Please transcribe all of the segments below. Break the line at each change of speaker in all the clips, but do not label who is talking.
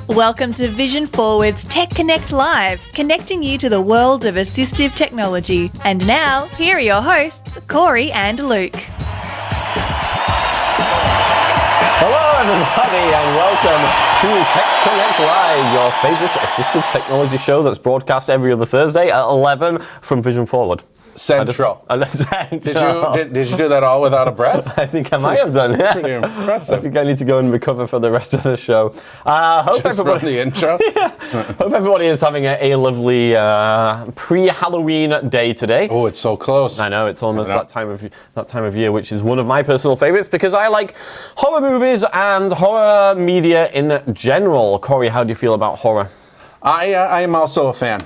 Welcome to Vision Forward's Tech Connect Live, connecting you to the world of assistive technology. And now, here are your hosts, Corey and Luke.
Hello everybody and welcome to Tech Connect Live, your favourite assistive technology show that's broadcast every other Thursday at 11 from Vision Forward.
Central.
Central.
Did you do that all without a breath?
I think I might have done, yeah.
Pretty impressive.
I think I need to go and recover for the rest of the show.
Hope just everybody, from the intro?
Yeah. Hope everybody is having a lovely pre-Halloween day today.
Oh, it's so close.
I know, it's almost that time of year, which is one of my personal favourites because I like horror movies and horror media in general. Corey, how do you feel about horror?
I am also a fan.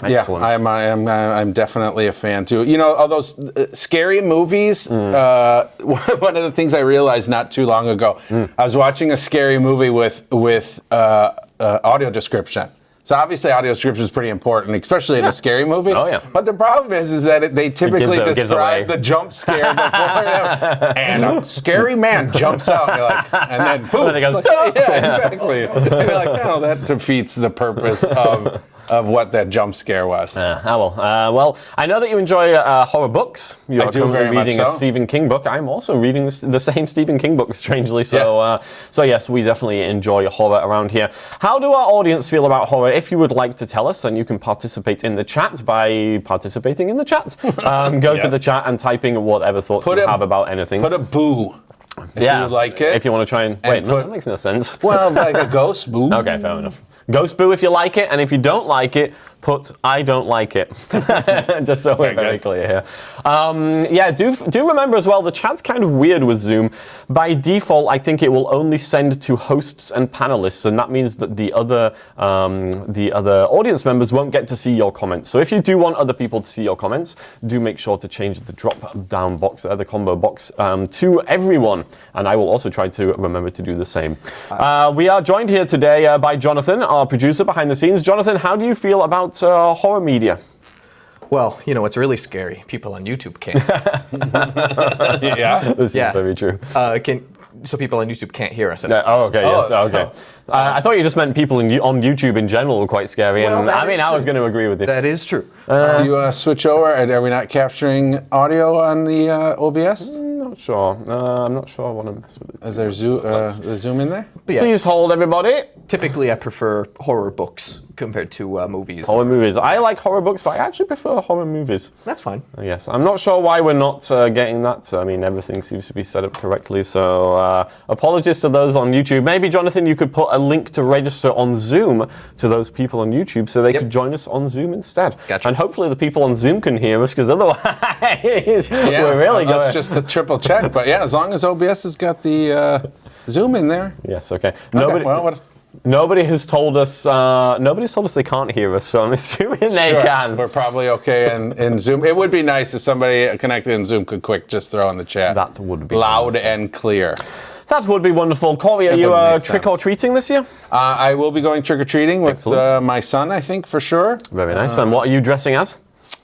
Excellent.
Yeah, I'm definitely a fan too. You know, all those scary movies. One of the things I realized not too long ago, I was watching a scary movie with audio description. So obviously audio description is pretty important, especially in a scary movie.
Oh, yeah.
But the problem is that they typically describe the jump scare before them, and a scary man jumps out, and then boom.
And then it goes,
yeah, exactly. And you're like, oh, that defeats the purpose of what that jump scare was.
Well, I know that you enjoy horror books. You are currently reading a Stephen King book. I'm also reading the same Stephen King book, strangely. So yes, we definitely enjoy horror around here. How do our audience feel about horror? If you would like to tell us, then you can participate in the chat by participating in the chat. Go to the chat and typing whatever thoughts you have about anything.
Put a boo. If you like it.
If you want to try and wait, no, that makes no sense.
Well, like a ghost boo.
Okay, fair enough. Ghost boo if you like it, and if you don't like it, put I don't like it. Just so we're very clear here. Do remember as well, the chat's kind of weird with Zoom. By default, I think it will only send to hosts and panelists, and that means that the other audience members won't get to see your comments. So if you do want other people to see your comments, do make sure to change the drop-down box, the combo box, to everyone. And I will also try to remember to do the same. We are joined here today by Jonathan, our producer behind the scenes. Jonathan, how do you feel about horror media?
Well, you know, it's really scary. People on YouTube can't hear us.
Yeah?
This is very true.
So people on YouTube can't hear us.
Oh, okay, yes, okay. I thought you just meant people on YouTube in general were quite scary, and I was going to agree with you.
That is true.
Do you switch over? Are we not capturing audio on the OBS?
Not sure. I'm not sure I want to mess with it.
Is there the Zoom in there?
Yeah.
Please hold, everybody.
Typically, I prefer horror books compared to movies.
Horror movies. I like horror books, but I actually prefer horror movies.
That's fine.
Yes. I'm not sure why we're not getting that. I mean, everything seems to be set up correctly, so apologies to those on YouTube. Maybe, Jonathan, you could put a link to register on Zoom to those people on YouTube so they could join us on Zoom instead.
Gotcha.
And hopefully the people on Zoom can hear us, because otherwise we're really going.
That's just a triple check, but yeah, as long as OBS has got the Zoom in there.
Yes, okay.
Nobody
has told us. Nobody's told us they can't hear us, so I'm assuming they can.
We're probably okay in Zoom. It would be nice if somebody connected in Zoom could just throw in the chat.
That would be
loud and clear.
That would be wonderful. Corey, are you trick-or-treating this year?
I will be going trick-or-treating with my son, I think, for sure.
Very nice. And what are you dressing as?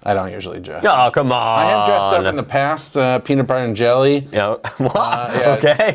I don't usually dress.
Oh, come on.
I have dressed up in the past, peanut butter and jelly.
Yeah. What? Okay,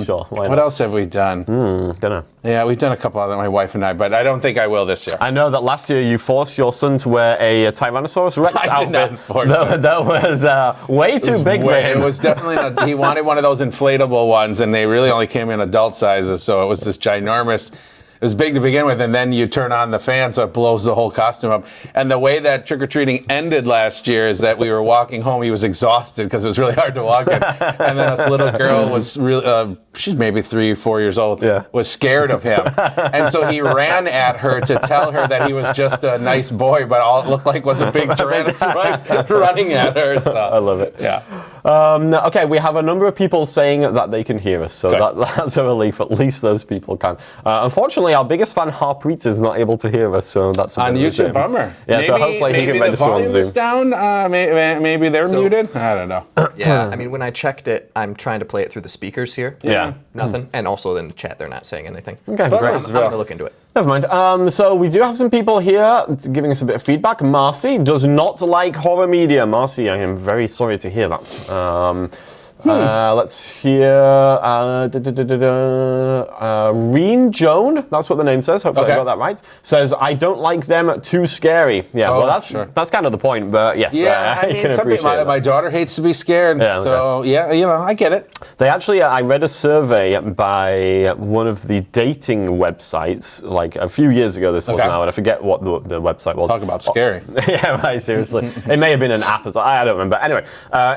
sure.
What else have we done?
Don't know.
Yeah, we've done a couple of them, my wife and I, but I don't think I will this year.
I know that last year you forced your son to wear a Tyrannosaurus Rex outfit.
I did not force
that was way too big for him.
It was definitely, he wanted one of those inflatable ones, and they really only came in adult sizes, so it was this ginormous. It was big to begin with, and then you turn on the fan so it blows the whole costume up. And the way that trick-or-treating ended last year is that we were walking home. He was exhausted because it was really hard to walk in. And then this little girl was really, she's maybe 3 or 4 years old, was scared of him. And so he ran at her to tell her that he was just a nice boy, but all it looked like was a big Tyrannosaurus running at her. So.
I love it.
Yeah.
Okay, we have a number of people saying that they can hear us, so that's a relief. At least those people can. Unfortunately, our biggest fan, Harpreet, is not able to hear us, so that's
on YouTube. Bummer.
Yeah, so hopefully he can register on Zoom.
Maybe the volume is down. Maybe they're muted. I don't know.
Yeah, I mean, when I checked it, I'm trying to play it through the speakers here.
Yeah.
Nothing. And also in the chat, they're not saying anything.
Okay,
great. I'm going to look into it.
Never mind. So we do have some people here giving us a bit of feedback. Marcy does not like horror media. Marcy, I am very sorry to hear that. Let's hear. Reen Joan, that's what the name says. Hopefully I got that right. Says, I don't like them, too scary. Yeah, well, that's kind of the point, but yes.
Yeah, I mean, my daughter hates to be scared.
Yeah,
so, yeah, you know, I get it.
They actually, I read a survey by one of the dating websites, like a few years ago this was now, and I forget what the website was.
Talk about scary.
Yeah, right, seriously. It may have been an app as well, I don't remember. Anyway,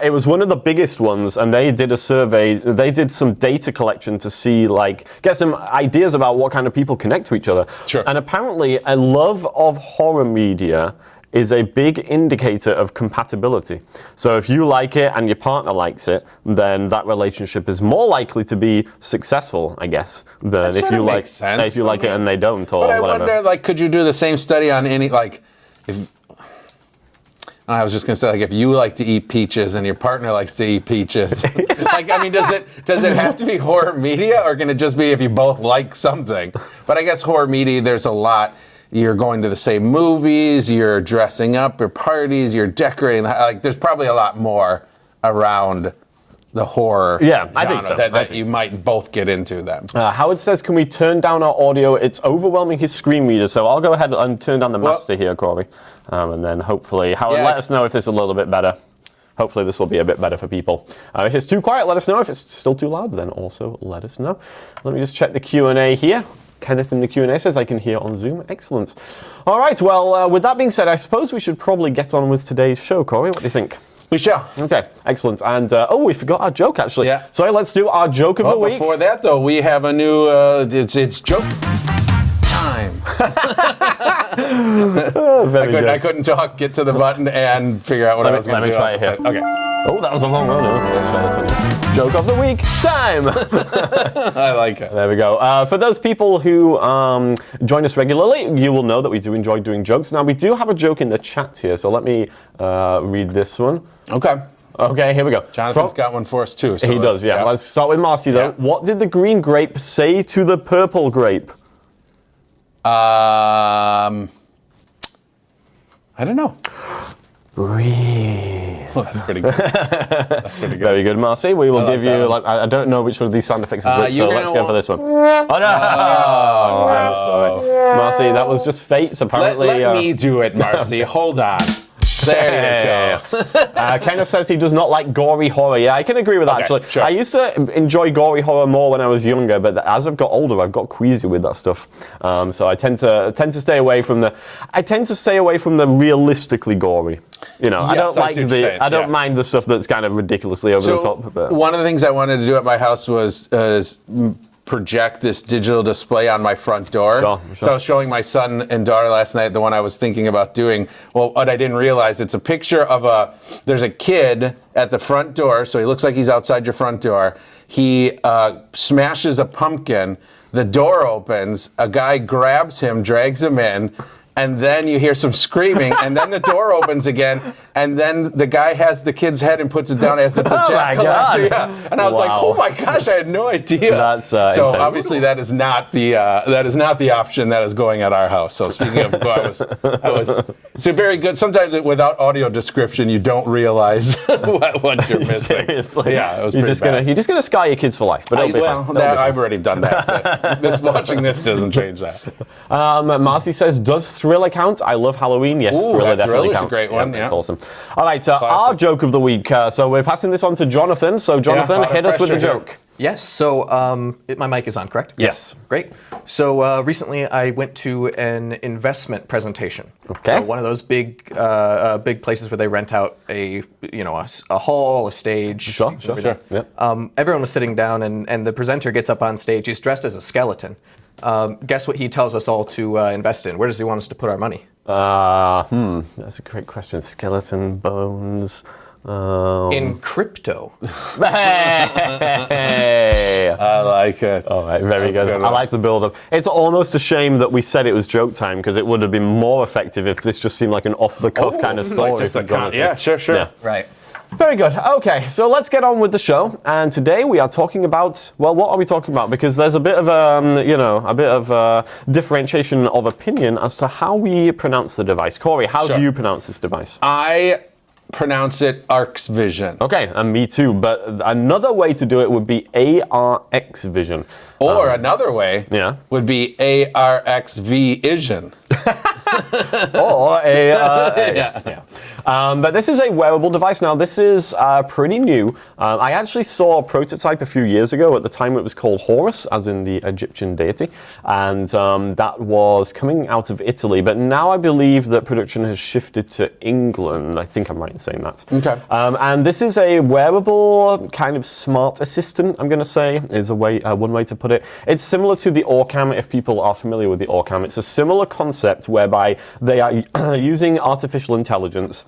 it was one of the biggest ones, and they did a survey, they did some data collection to see, like, get some ideas about what kind of people connect to each other.
Sure.
And apparently, a love of horror media is a big indicator of compatibility. So if you like it and your partner likes it, then that relationship is more likely to be successful, I guess, than if you like it and they don't, or
but
whatever.
I wonder, like, could you do the same study on any, like, if... I was just gonna say, like, if you like to eat peaches and your partner likes to eat peaches, like, I mean, does it have to be horror media, or can it just be if you both like something? But I guess horror media, there's a lot. You're going to the same movies, you're dressing up, your parties, you're decorating. Like, there's probably a lot more around the horror.
Yeah, I think so.
That you might both get into them.
Howard says, can we turn down our audio? It's overwhelming his screen reader, so I'll go ahead and turn down the master here, Corey. And then hopefully, Howard, let us know if this is a little bit better. Hopefully this will be a bit better for people. If it's too quiet, let us know. If it's still too loud, then also let us know. Let me just check the Q&A here. Kenneth in the Q&A says, I can hear on Zoom. Excellent. All right, well, with that being said, I suppose we should probably get on with today's show, Corey. What do you think?
We shall.
Okay, excellent. And, we forgot our joke, actually.
Yeah.
So let's do our joke of the week.
Before that, though, we have a new, it's joke time. I couldn't get to the button and figure out what I was going to do.
Let me try it here.
Okay.
Oh, that was a long one. Okay, let's try this one. Joke of the week time.
I like it.
There we go. For those people who join us regularly, you will know that we do enjoy doing jokes. Now, we do have a joke in the chat here, so let me read this one. Okay, here we go.
Jonathan's got one for us, too. So
he does, yeah. Let's start with Marcy, though. Yeah. What did the green grape say to the purple grape?
I don't know.
Breathe.
Oh, that's pretty good. That's pretty good.
Very good, Marcy. We will give you, like, I don't know which one of these sound effects is which, so let's go for this one. Oh, no! I'm sorry. Marcy, that was just fates, apparently.
Let me do it, Marcy. Hold on. There you go.
Kenneth says he does not like gory horror. Yeah, I can agree with that, actually. Sure. I used to enjoy gory horror more when I was younger, but as I've got older, I've got queasy with that stuff. So I tend to stay away from the. I tend to stay away from the realistically gory. You know,
yes,
I don't mind the stuff that's kind of ridiculously over the top. But.
One of the things I wanted to do at my house was project this digital display on my front door. Sure. So I was showing my son and daughter last night the one I was thinking about doing. Well, what I didn't realize, it's a picture of there's a kid at the front door, so he looks like he's outside your front door. He smashes a pumpkin, the door opens, a guy grabs him, drags him in, and then you hear some screaming, and then the door opens again, and then the guy has the kid's head and puts it down as it's a jack-o'-lantern. Yeah. And I was like, oh my gosh, I had no idea.
That's
so
intense.
Obviously that is not the option that is going at our house. So speaking of, it's a very good. Sometimes without audio description, you don't realize what you're missing.
Seriously.
Yeah, it was
you're just gonna scar your kids for life. But it'll be fine.
I've already done that. Watching this doesn't change that.
Marcy says, does Thriller count? I love Halloween. Yes, Thriller definitely counts.
It's a great one.
Yeah, it's awesome. All right, our joke of the week. So we're passing this on to Jonathan. So Jonathan, hit us with the joke.
Yes. So my mic is on, correct?
Yes.
Great. So recently I went to an investment presentation.
Okay.
So one of those big places where they rent out a hall, a stage.
Sure.
Yeah. Everyone was sitting down, and the presenter gets up on stage. He's dressed as a skeleton. Guess what he tells us all to invest in? Where does he want us to put our money?
That's a great question. Skeleton, bones.
In crypto.
Hey!
I like it.
All right, very good. I like the build-up. It's almost a shame that we said it was joke time, because it would have been more effective if this just seemed like an off-the-cuff kind of story.
Yeah, sure. Yeah.
Right.
Very good. Okay, so let's get on with the show. And today we are talking about, well, what are we talking about? Because there's a bit of differentiation of opinion as to how we pronounce the device. Corey, how do you pronounce this device?
I pronounce it ARxVision.
Okay, and me too. But another way to do it would be ARxVision.
Or another way would be ARxVision.
Or but this is a wearable device. Now, this is pretty new. I actually saw a prototype a few years ago. At the time, it was called Horus, as in the Egyptian deity. And that was coming out of Italy. But now I believe that production has shifted to England. I think I'm right in saying that.
Okay.
And this is a wearable kind of smart assistant, I'm going to say, is one way to put it. It's similar to the Orcam, if people are familiar with the Orcam. It's a similar concept whereby they are using artificial intelligence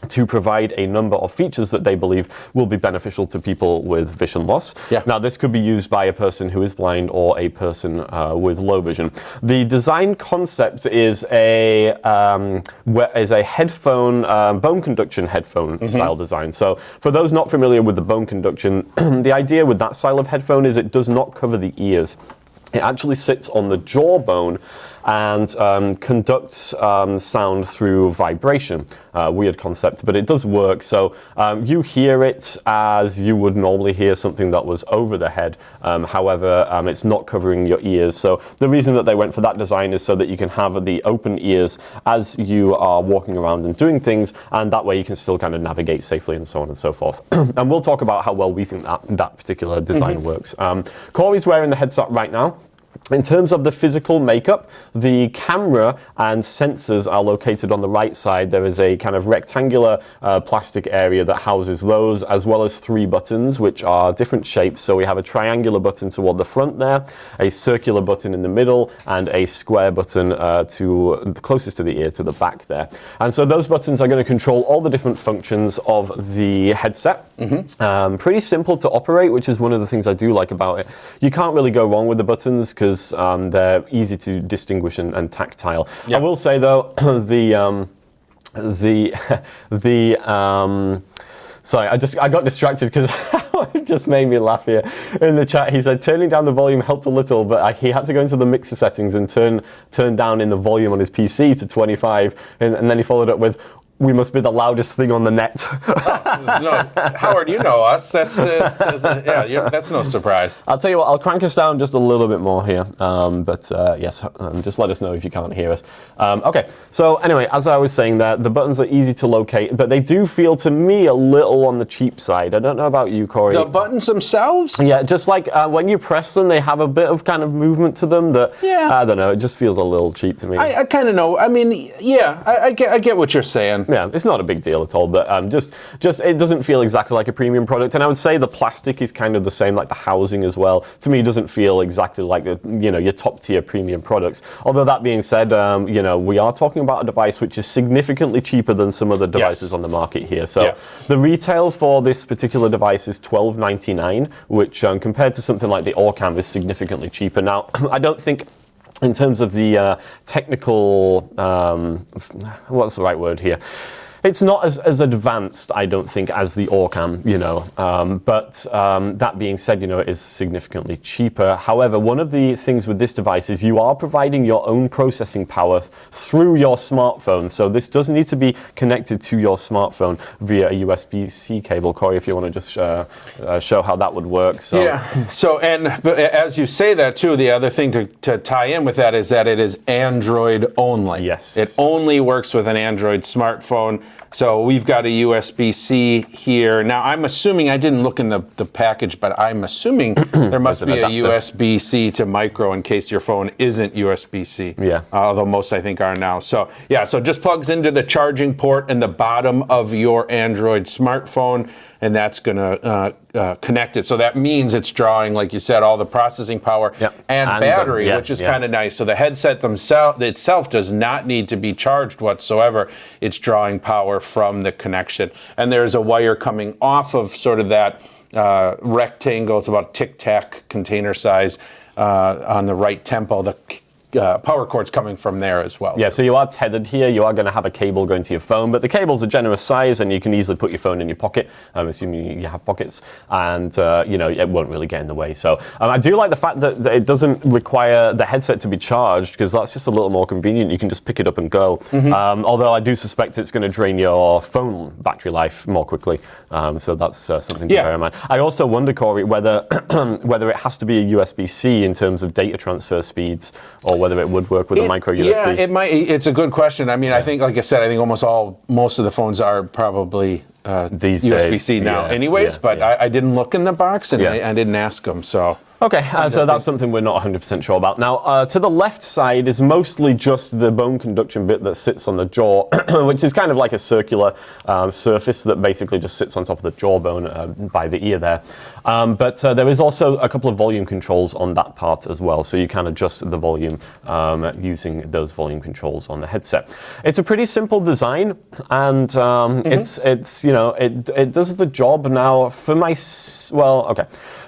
to provide a number of features that they believe will be beneficial to people with vision loss.
Yeah.
Now, this could be used by a person who is blind or a person with low vision. The design concept is a headphone, bone conduction headphone style design. So for those not familiar with the bone conduction, the idea with that style of headphone is it does not cover the ears. It actually sits on the jawbone and conducts sound through vibration. Weird concept, but it does work. So you hear it as you would normally hear something that was over the head. However, it's not covering your ears. So the reason that they went for that design is so that you can have the open ears as you are walking around and doing things, and that way you can still kind of navigate safely and so on and so forth. And we'll talk about how well we think that particular design works. Corey's wearing the headset right now. In terms of the physical makeup, the camera and sensors are located on the right side. There is a kind of rectangular plastic area that houses those, as well as 3 buttons, which are different shapes. So we have a triangular button toward the front there, a circular button in the middle, and a square button closest to the ear to the back there. And so those buttons are going to control all the different functions of the headset. Pretty simple to operate, which is one of the things I do like about it. You can't really go wrong with the buttons because they're easy to distinguish and tactile. Yep. I will say though, sorry, I got distracted because it just made me laugh here. In the chat, he said turning down the volume helped a little, but he had to go into the mixer settings and turn down in the volume on his PC to 25, and then he followed up with, "We must be the loudest thing on the net."
Howard, you know us. That's that's no surprise.
I'll tell you what, I'll crank us down just a little bit more here. Yes, just let us know if you can't hear us. Okay, so anyway, as I was saying there, the buttons are easy to locate, but they do feel to me a little on the cheap side. I don't know about you, Corey.
The buttons themselves?
Yeah, just like when you press them, they have a bit of kind of movement to them that, I don't know, it just feels a little cheap to me.
I kind of know. I mean, I get what you're saying.
Yeah, it's not a big deal at all, but just it doesn't feel exactly like a premium product. And I would say the plastic is kind of the same, like the housing as well. To me, it doesn't feel exactly like your top tier premium products. Although that being said, we are talking about a device which is significantly cheaper than some other devices on the market here. So the retail for this particular device is $12.99, which compared to something like the Orcam is significantly cheaper. Now, I don't think, in terms of the technical, what's the right word here? It's not as advanced, I don't think, as the Orcam, but that being said, it is significantly cheaper. However, one of the things with this device is you are providing your own processing power through your smartphone. So this does need to be connected to your smartphone via a USB-C cable. Corey, if you want to just show how that would work. So.
Yeah, but as you say that too, the other thing to tie in with that is that it is Android only.
Yes.
It only works with an Android smartphone. So we've got a USB-C here. Now, I'm assuming, I didn't look in the package, but I'm assuming there must be a USB-C to micro in case your phone isn't USB-C.
Yeah.
Although most, I think, are now. So, so just plugs into the charging port in the bottom of your Android smartphone, and that's going to connect it. So that means it's drawing, like you said, all the processing power and battery, which is kind of nice. So the headset itself does not need to be charged whatsoever. It's drawing power from the connection. And there's a wire coming off of sort of that rectangle. It's about Tic Tac container size on the right tempo. power cords coming from there as well.
Yeah, so you are tethered here. You are going to have a cable going to your phone, but the cable's a generous size, and you can easily put your phone in your pocket. I'm assuming you have pockets, and it won't really get in the way. So I do like the fact that it doesn't require the headset to be charged, because that's just a little more convenient. You can just pick it up and go. Although I do suspect it's going to drain your phone battery life more quickly. So that's something to bear in mind. I also wonder, Corey, whether whether it has to be a USB-C in terms of data transfer speeds, or whether it would work with a micro USB.
Yeah, it might. It's a good question. I mean, I think, like I said, I think most of the phones are probably
these
USB-C
days.
now, anyways. But I didn't look in the box, and I didn't ask them. So.
Okay, so that's something we're not 100% sure about. Now, to the left side is mostly just the bone conduction bit that sits on the jaw, which is kind of like a circular surface that basically just sits on top of the jawbone by the ear there. But there is also a couple of volume controls on that part as well, so you can adjust the volume using those volume controls on the headset. It's a pretty simple design, and it does the job. Now,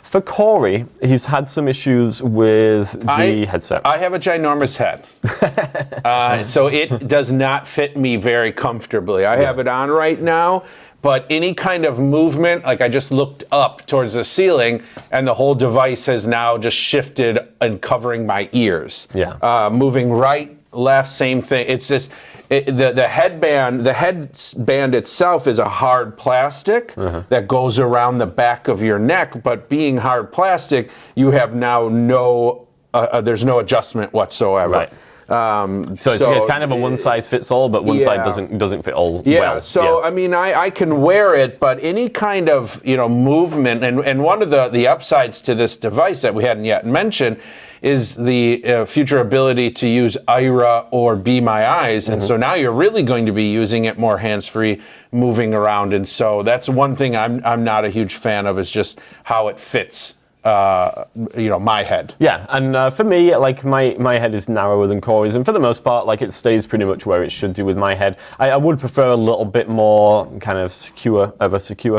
for Corey, he's had some issues with the headset.
I have a ginormous head, so it does not fit me very comfortably. I have it on right now, but any kind of movement, like I just looked up towards the ceiling, and the whole device has now just shifted and covering my ears.
Yeah.
Moving right, left, same thing. It's just... the headband itself is a hard plastic that goes around the back of your neck, but being hard plastic, you have now there's no adjustment whatsoever.
Right. So it's kind of a one size fits all, but one side doesn't fit all well.
I mean, I can wear it, but any kind of movement, and one of the upsides to this device that we hadn't yet mentioned is the future ability to use Aira or Be My Eyes, and so now you're really going to be using it more hands-free, moving around, and so that's one thing I'm not a huge fan of, is just how it fits. My head.
Yeah, and for me, like my head is narrower than Corey's, and for the most part, like it stays pretty much where it should do with my head. I would prefer a little bit more kind of secure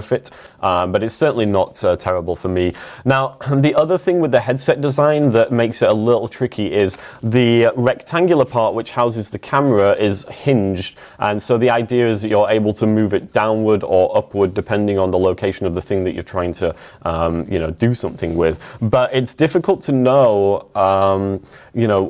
fit, but it's certainly not terrible for me. Now, the other thing with the headset design that makes it a little tricky is the rectangular part, which houses the camera, is hinged, and so the idea is that you're able to move it downward or upward depending on the location of the thing that you're trying to, do something with. But it's difficult to know,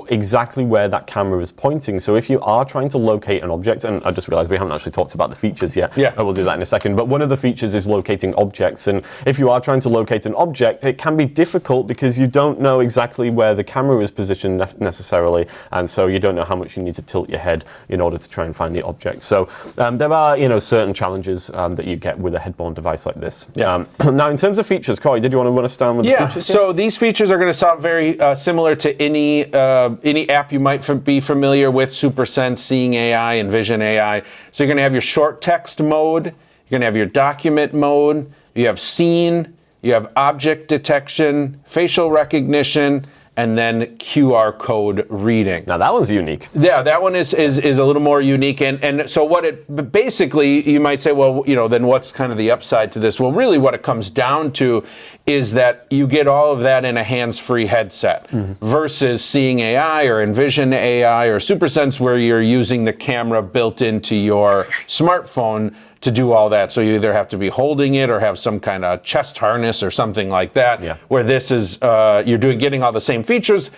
exactly where that camera is pointing. So if you are trying to locate an object, and I just realized we haven't actually talked about the features yet.
Yeah.
We'll do that in a second. But one of the features is locating objects. And if you are trying to locate an object, it can be difficult because you don't know exactly where the camera is positioned necessarily. And so you don't know how much you need to tilt your head in order to try and find the object. So there are, certain challenges that you get with a head-borne device like this.
Yeah.
Now, in terms of features, Corey, did you want to run us down with the features here?
So these features are going to sound very similar to any app you might be familiar with, SuperSense, Seeing AI, and Vision AI. So you're going to have your short text mode, you're going to have your document mode, you have scene, you have object detection, facial recognition, and then QR code reading.
Now that one's unique.
Yeah, that one is a little more unique. And so what it basically, you might say, well, then what's kind of the upside to this? Well, really what it comes down to is that you get all of that in a hands-free headset versus Seeing AI or Envision AI or SuperSense, where you're using the camera built into your smartphone to do all that. So you either have to be holding it or have some kind of chest harness or something like that.
Yeah.
Where this is, you're getting all the same features,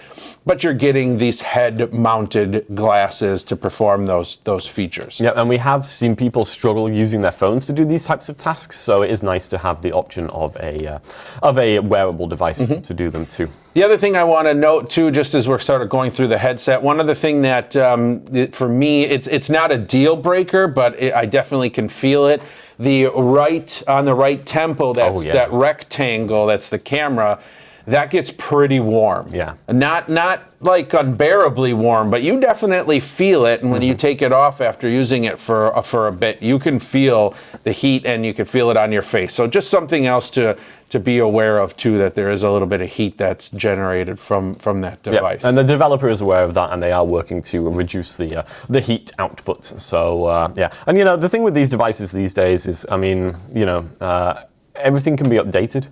but you're getting these head-mounted glasses to perform those features.
Yeah, and we have seen people struggle using their phones to do these types of tasks. So it is nice to have the option of a wearable device to do them too.
The other thing I want to note too, just as we're sort of going through the headset, one other thing that for me, it's not a deal breaker, but I definitely can feel it. On the right temple, that rectangle, that's the camera, that gets pretty warm.
Yeah.
Not like unbearably warm, but you definitely feel it. And when you take it off after using it for a bit, you can feel the heat and you can feel it on your face. So just something else to be aware of too, that there is a little bit of heat that's generated from that device.
Yeah. And the developer is aware of that, and they are working to reduce the heat output. So and the thing with these devices these days is, everything can be updated.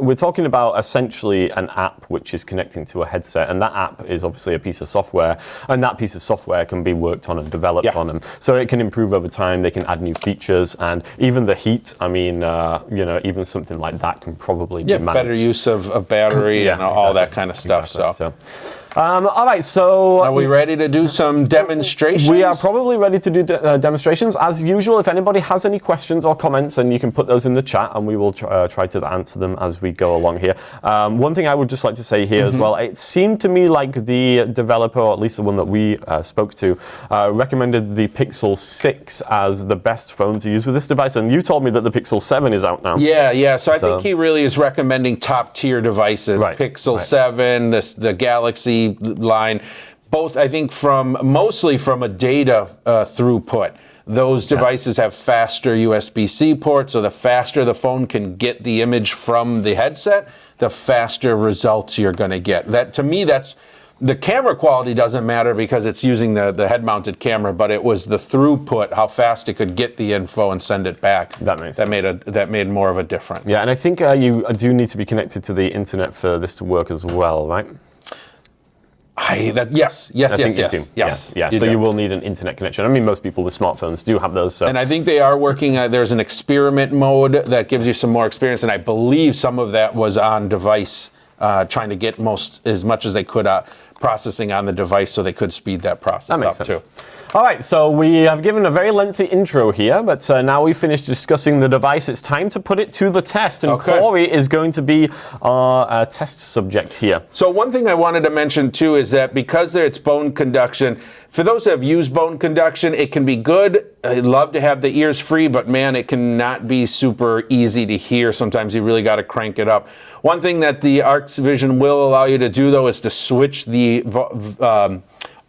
we're talking about essentially an app which is connecting to a headset, and that app is obviously a piece of software, and that piece of software can be worked on and developed on them. So it can improve over time, they can add new features, and even the heat, I mean, you know, even something like that can probably be managed.
Better use of battery and all that kind of stuff.
Exactly. All right, so
are we ready to do some demonstrations?
We are probably ready to do demonstrations. As usual, if anybody has any questions or comments, then you can put those in the chat, and we will try to answer them as we go along here. One thing I would just like to say here as well, it seemed to me like the developer, or at least the one that we spoke to, recommended the Pixel 6 as the best phone to use with this device, and you told me that the Pixel 7 is out now.
Yeah. So I think he really is recommending top-tier devices. Pixel 7, the Galaxy line, both I think mostly from a data throughput. Those devices have faster USB-C ports, so the faster the phone can get the image from the headset, the faster results you're going to get. That, to me, that's the camera quality doesn't matter because it's using the head-mounted camera, but it was the throughput, how fast it could get the info and send it back.
That makes sense.
That made more of a difference.
Yeah, and I think you do need to be connected to the internet for this to work as well, right?
Yes.
So you will need an internet connection. I mean, most people with smartphones do have those. So.
And I think they are working. There's an experiment mode that gives you some more experience, and I believe some of that was on device, trying to get as much as they could processing on the device, so they could speed that process up too.
All right, so we have given a very lengthy intro here, but now we've finished discussing the device. It's time to put it to the test, and Corey is going to be our test subject here.
So one thing I wanted to mention too is that because it's bone conduction, for those that have used bone conduction, it can be good. I love to have the ears free, but man, it cannot be super easy to hear. Sometimes you really got to crank it up. One thing that the ARxVision will allow you to do, though, is to switch the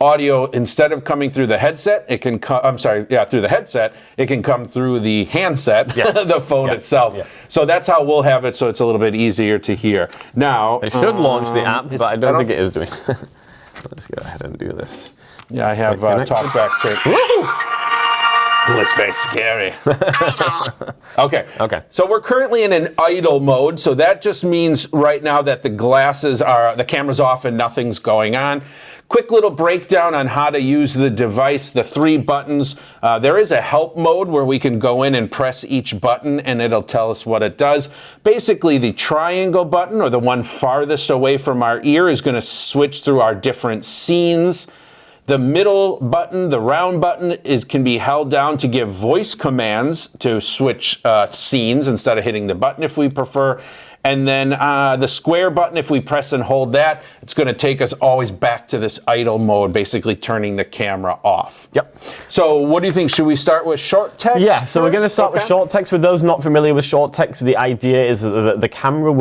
audio. Instead of coming through the headset, it can come, through the headset, it can come through the handset, the phone itself. Yeah. So that's how we'll have it, so it's a little bit easier to hear. Now,
it should launch the app, but I don't think it is doing. Let's go ahead and do this.
Yeah, I have talkback tape. Oh, it's very scary. Okay. So we're currently in an idle mode. So that just means right now that the camera's off and nothing's going on. Quick little breakdown on how to use the device, the 3 buttons. There is a help mode where we can go in and press each button and it'll tell us what it does. Basically, the triangle button, or the one farthest away from our ear, is going to switch through our different scenes. The middle button, the round button, can be held down to give voice commands to switch scenes instead of hitting the button if we prefer. And then the square button, if we press and hold that, it's going to take us always back to this idle mode, basically turning the camera off.
Yep.
So what do you think? Should we start with short text?
Yeah, so we're going to start with short text. For those not familiar with short text, the idea is that the camera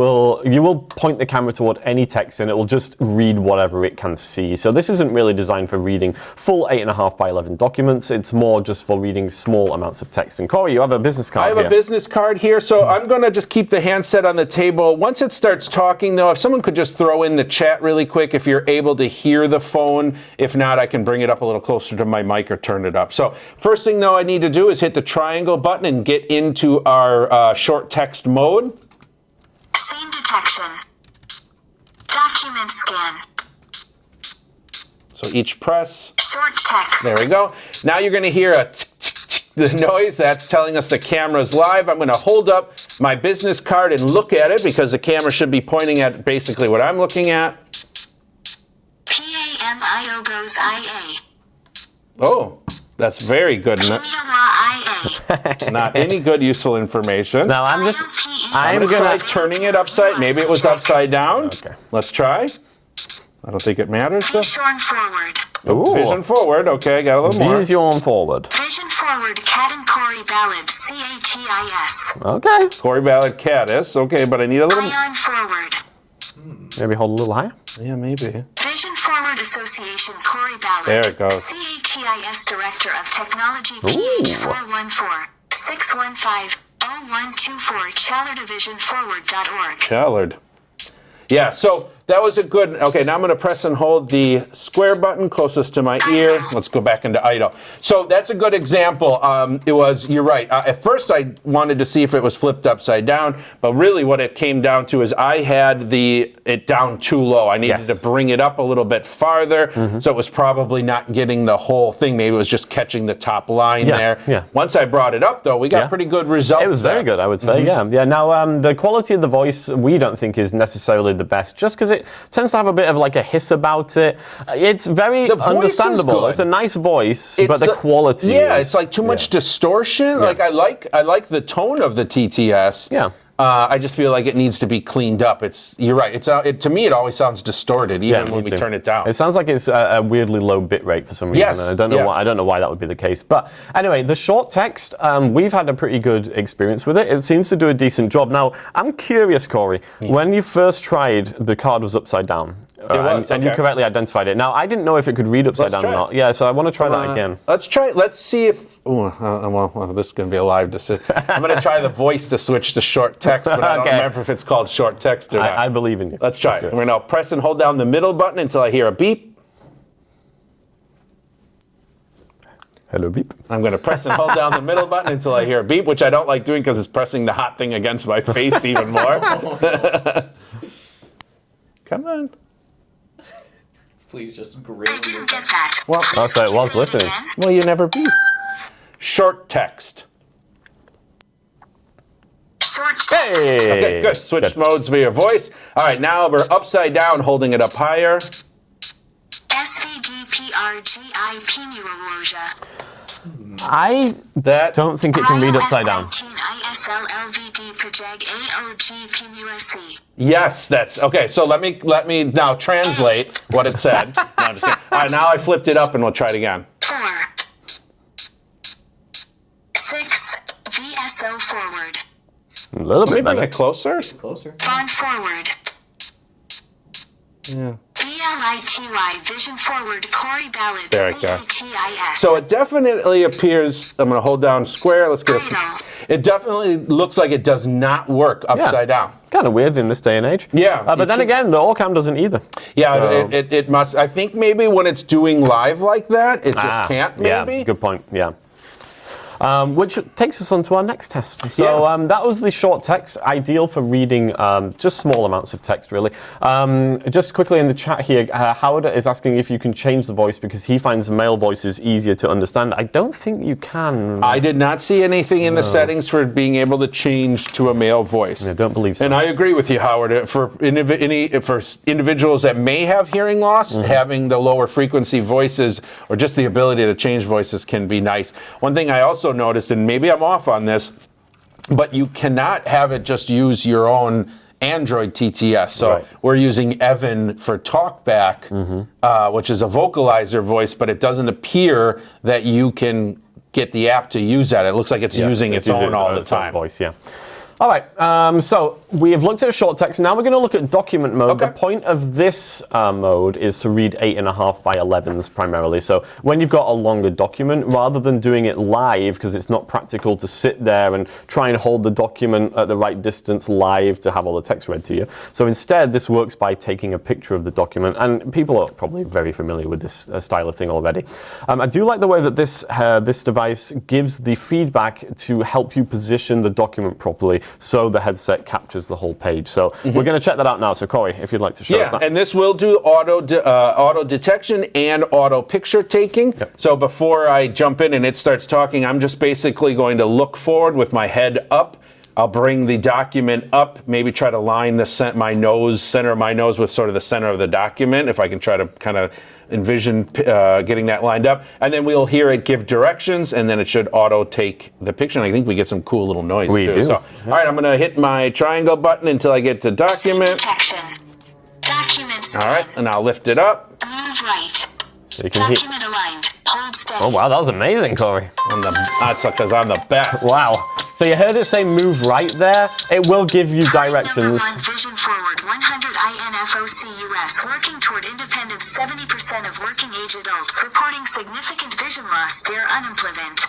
you will point the camera toward any text and it will just read whatever it can see. So this isn't really designed for reading full 8.5 by 11 documents. It's more just for reading small amounts of text. And Corey, you have a business card here.
I have a business card here, so I'm going to just keep the handset on the table. Once it starts talking, though, if someone could just throw in the chat really quick if you're able to hear the phone. If not, I can bring it up a little closer to my mic or turn it up. So first thing, though, I need to do is hit the triangle button and get into our short text mode.
Scene detection. Document scan.
So each press.
Short text.
There we go. Now you're going to hear the noise. That's telling us the camera's live. I'm going to hold up my business card and look at it because the camera should be pointing at basically what I'm looking at.
PAMIO goes IA.
Oh, that's very good. Not any good useful information.
Now I'm
going to try turning it upside. Maybe it was upside down. Okay. Let's try. I don't think it matters.
Vision forward.
Ooh. Vision forward. Okay, got a little more.
Vision forward.
Vision forward. Cat and Corey Ballard. CATIS.
Okay.
Corey Ballard Caddis. Okay, but I need a little.
Ion forward.
Maybe hold a little higher.
Yeah, maybe.
Vision Forward Association. Corey Ballard.
There it goes.
CATIS Director of Technology. PH 414-615-0124. ChallardDivisionForward.org.
Challard. Yeah, so that was a good. Okay, now I'm going to press and hold the square button closest to my ear. Let's go back into idle. So that's a good example. You're right. At first, I wanted to see if it was flipped upside down, but really what it came down to is I had it down too low. I needed to bring it up a little bit farther, so it was probably not getting the whole thing. Maybe it was just catching the top line there. Yeah. Once I brought it up, though, we got pretty good results.
It was very good, I would say. Yeah. Now, the quality of the voice we don't think is necessarily the best, just because it tends to have a bit of like a hiss about it. It's very understandable. It's a nice voice, but the quality.
Yeah, it's like too much distortion. Yeah. Like I like the tone of the TTS.
Yeah.
I just feel like it needs to be cleaned up. You're right. To me, it always sounds distorted, even when we turn it down.
It sounds like it's a weirdly low bit rate for some reason.
Yes.
I don't know why. I don't know why that would be the case. But anyway, the short text, we've had a pretty good experience with it. It seems to do a decent job. Now, I'm curious, Corey. When you first tried, the card was upside down. And you correctly identified it. Now, I didn't know if it could read upside down or not. Yeah, so I want to try that again.
Let's try. Let's see if. Well, this is going to be a live decision. I'm going to try the voice to switch to short text, but I don't remember if it's called short text or not.
I believe in you.
Let's try it. I'm going to press and hold down the middle button until I hear a beep.
Hello, beep.
I'm going to press and hold down the middle button until I hear a beep, which I don't like doing because it's pressing the hot thing against my face even more. Come on.
Please just grill
I didn't get that.
Well,
so it was listening.
Well, you never beep. Short text.
Short text.
Hey!
Okay, good. Switch modes via voice. All right, now we're upside down, holding it up higher.
SVGPRGIP Mualoja.
I don't think it can read upside down.
Yes, that's okay. So let me now translate what it said. No, I'm just kidding. All right, now I flipped it up, and we'll try it again.
4. 6. VSO forward.
A little bit
Let me bring
better.
it closer.
Closer.
Bond forward.
Yeah.
BLITY Vision forward. Corey Ballard.
There we go.
CATIS.
So it definitely appears. I'm going to hold down square. Let's get
Idle.
it. Definitely looks like it does not work upside down.
Kind of weird in this day and age.
Yeah,
but then again, the Orcam doesn't either.
Yeah,
So-
it must. I think maybe when it's doing live like that, it just can't. Maybe.
Yeah, good point. Yeah. Which takes us on to our next test. So that was the short text, ideal for reading just small amounts of text, really. Just quickly in the chat here, Howard is asking if you can change the voice because he finds male voices easier to understand. I don't think you can.
I did not see anything in the settings for being able to change to a male voice.
I don't believe so.
And I agree with you, Howard. For individuals that may have hearing loss, having the lower frequency voices or just the ability to change voices can be nice. One thing I also noticed, and maybe I'm off on this, but you cannot have it just use your own Android TTS. So we're using Evan for TalkBack, which is a vocalizer voice, but it doesn't appear that you can get the app to use that. It looks like it's using its own all the time.
Voice, yeah. All right, so we have looked at short text. Now we're going to look at document mode.
Okay.
The point of this mode is to read 8.5 by 11s primarily. So when you've got a longer document, rather than doing it live, because it's not practical to sit there and try and hold the document at the right distance live to have all the text read to you. So instead, this works by taking a picture of the document. And people are probably very familiar with this style of thing already. I do like the way that this device gives the feedback to help you position the document properly, so the headset captures the whole page. So we're going to check that out now. So Corey, if you'd like to show us that.
And this will do auto detection and auto picture taking. So before I jump in and it starts talking, I'm just basically going to look forward with my head up. I'll bring the document up, maybe try to line the center of my nose with sort of the center of the document, if I can try to kind of envision getting that lined up. And then we'll hear it give directions, and then it should auto take the picture. And I think we get some cool little noise
We
too.
do.
So, all right, I'm going to hit my triangle button until I get to document.
Detection. Document
All right, and I'll lift it up.
Move right.
So you can hear.
Document aligned. Hold steady.
Oh wow, that was amazing, Corey.
That's because I'm the best.
Wow. So you heard it say move right there. It will give you directions.
Number 1 Vision forward 100 INFOC US working toward independence. 70% of working age adults reporting significant vision loss. Dear unemployment.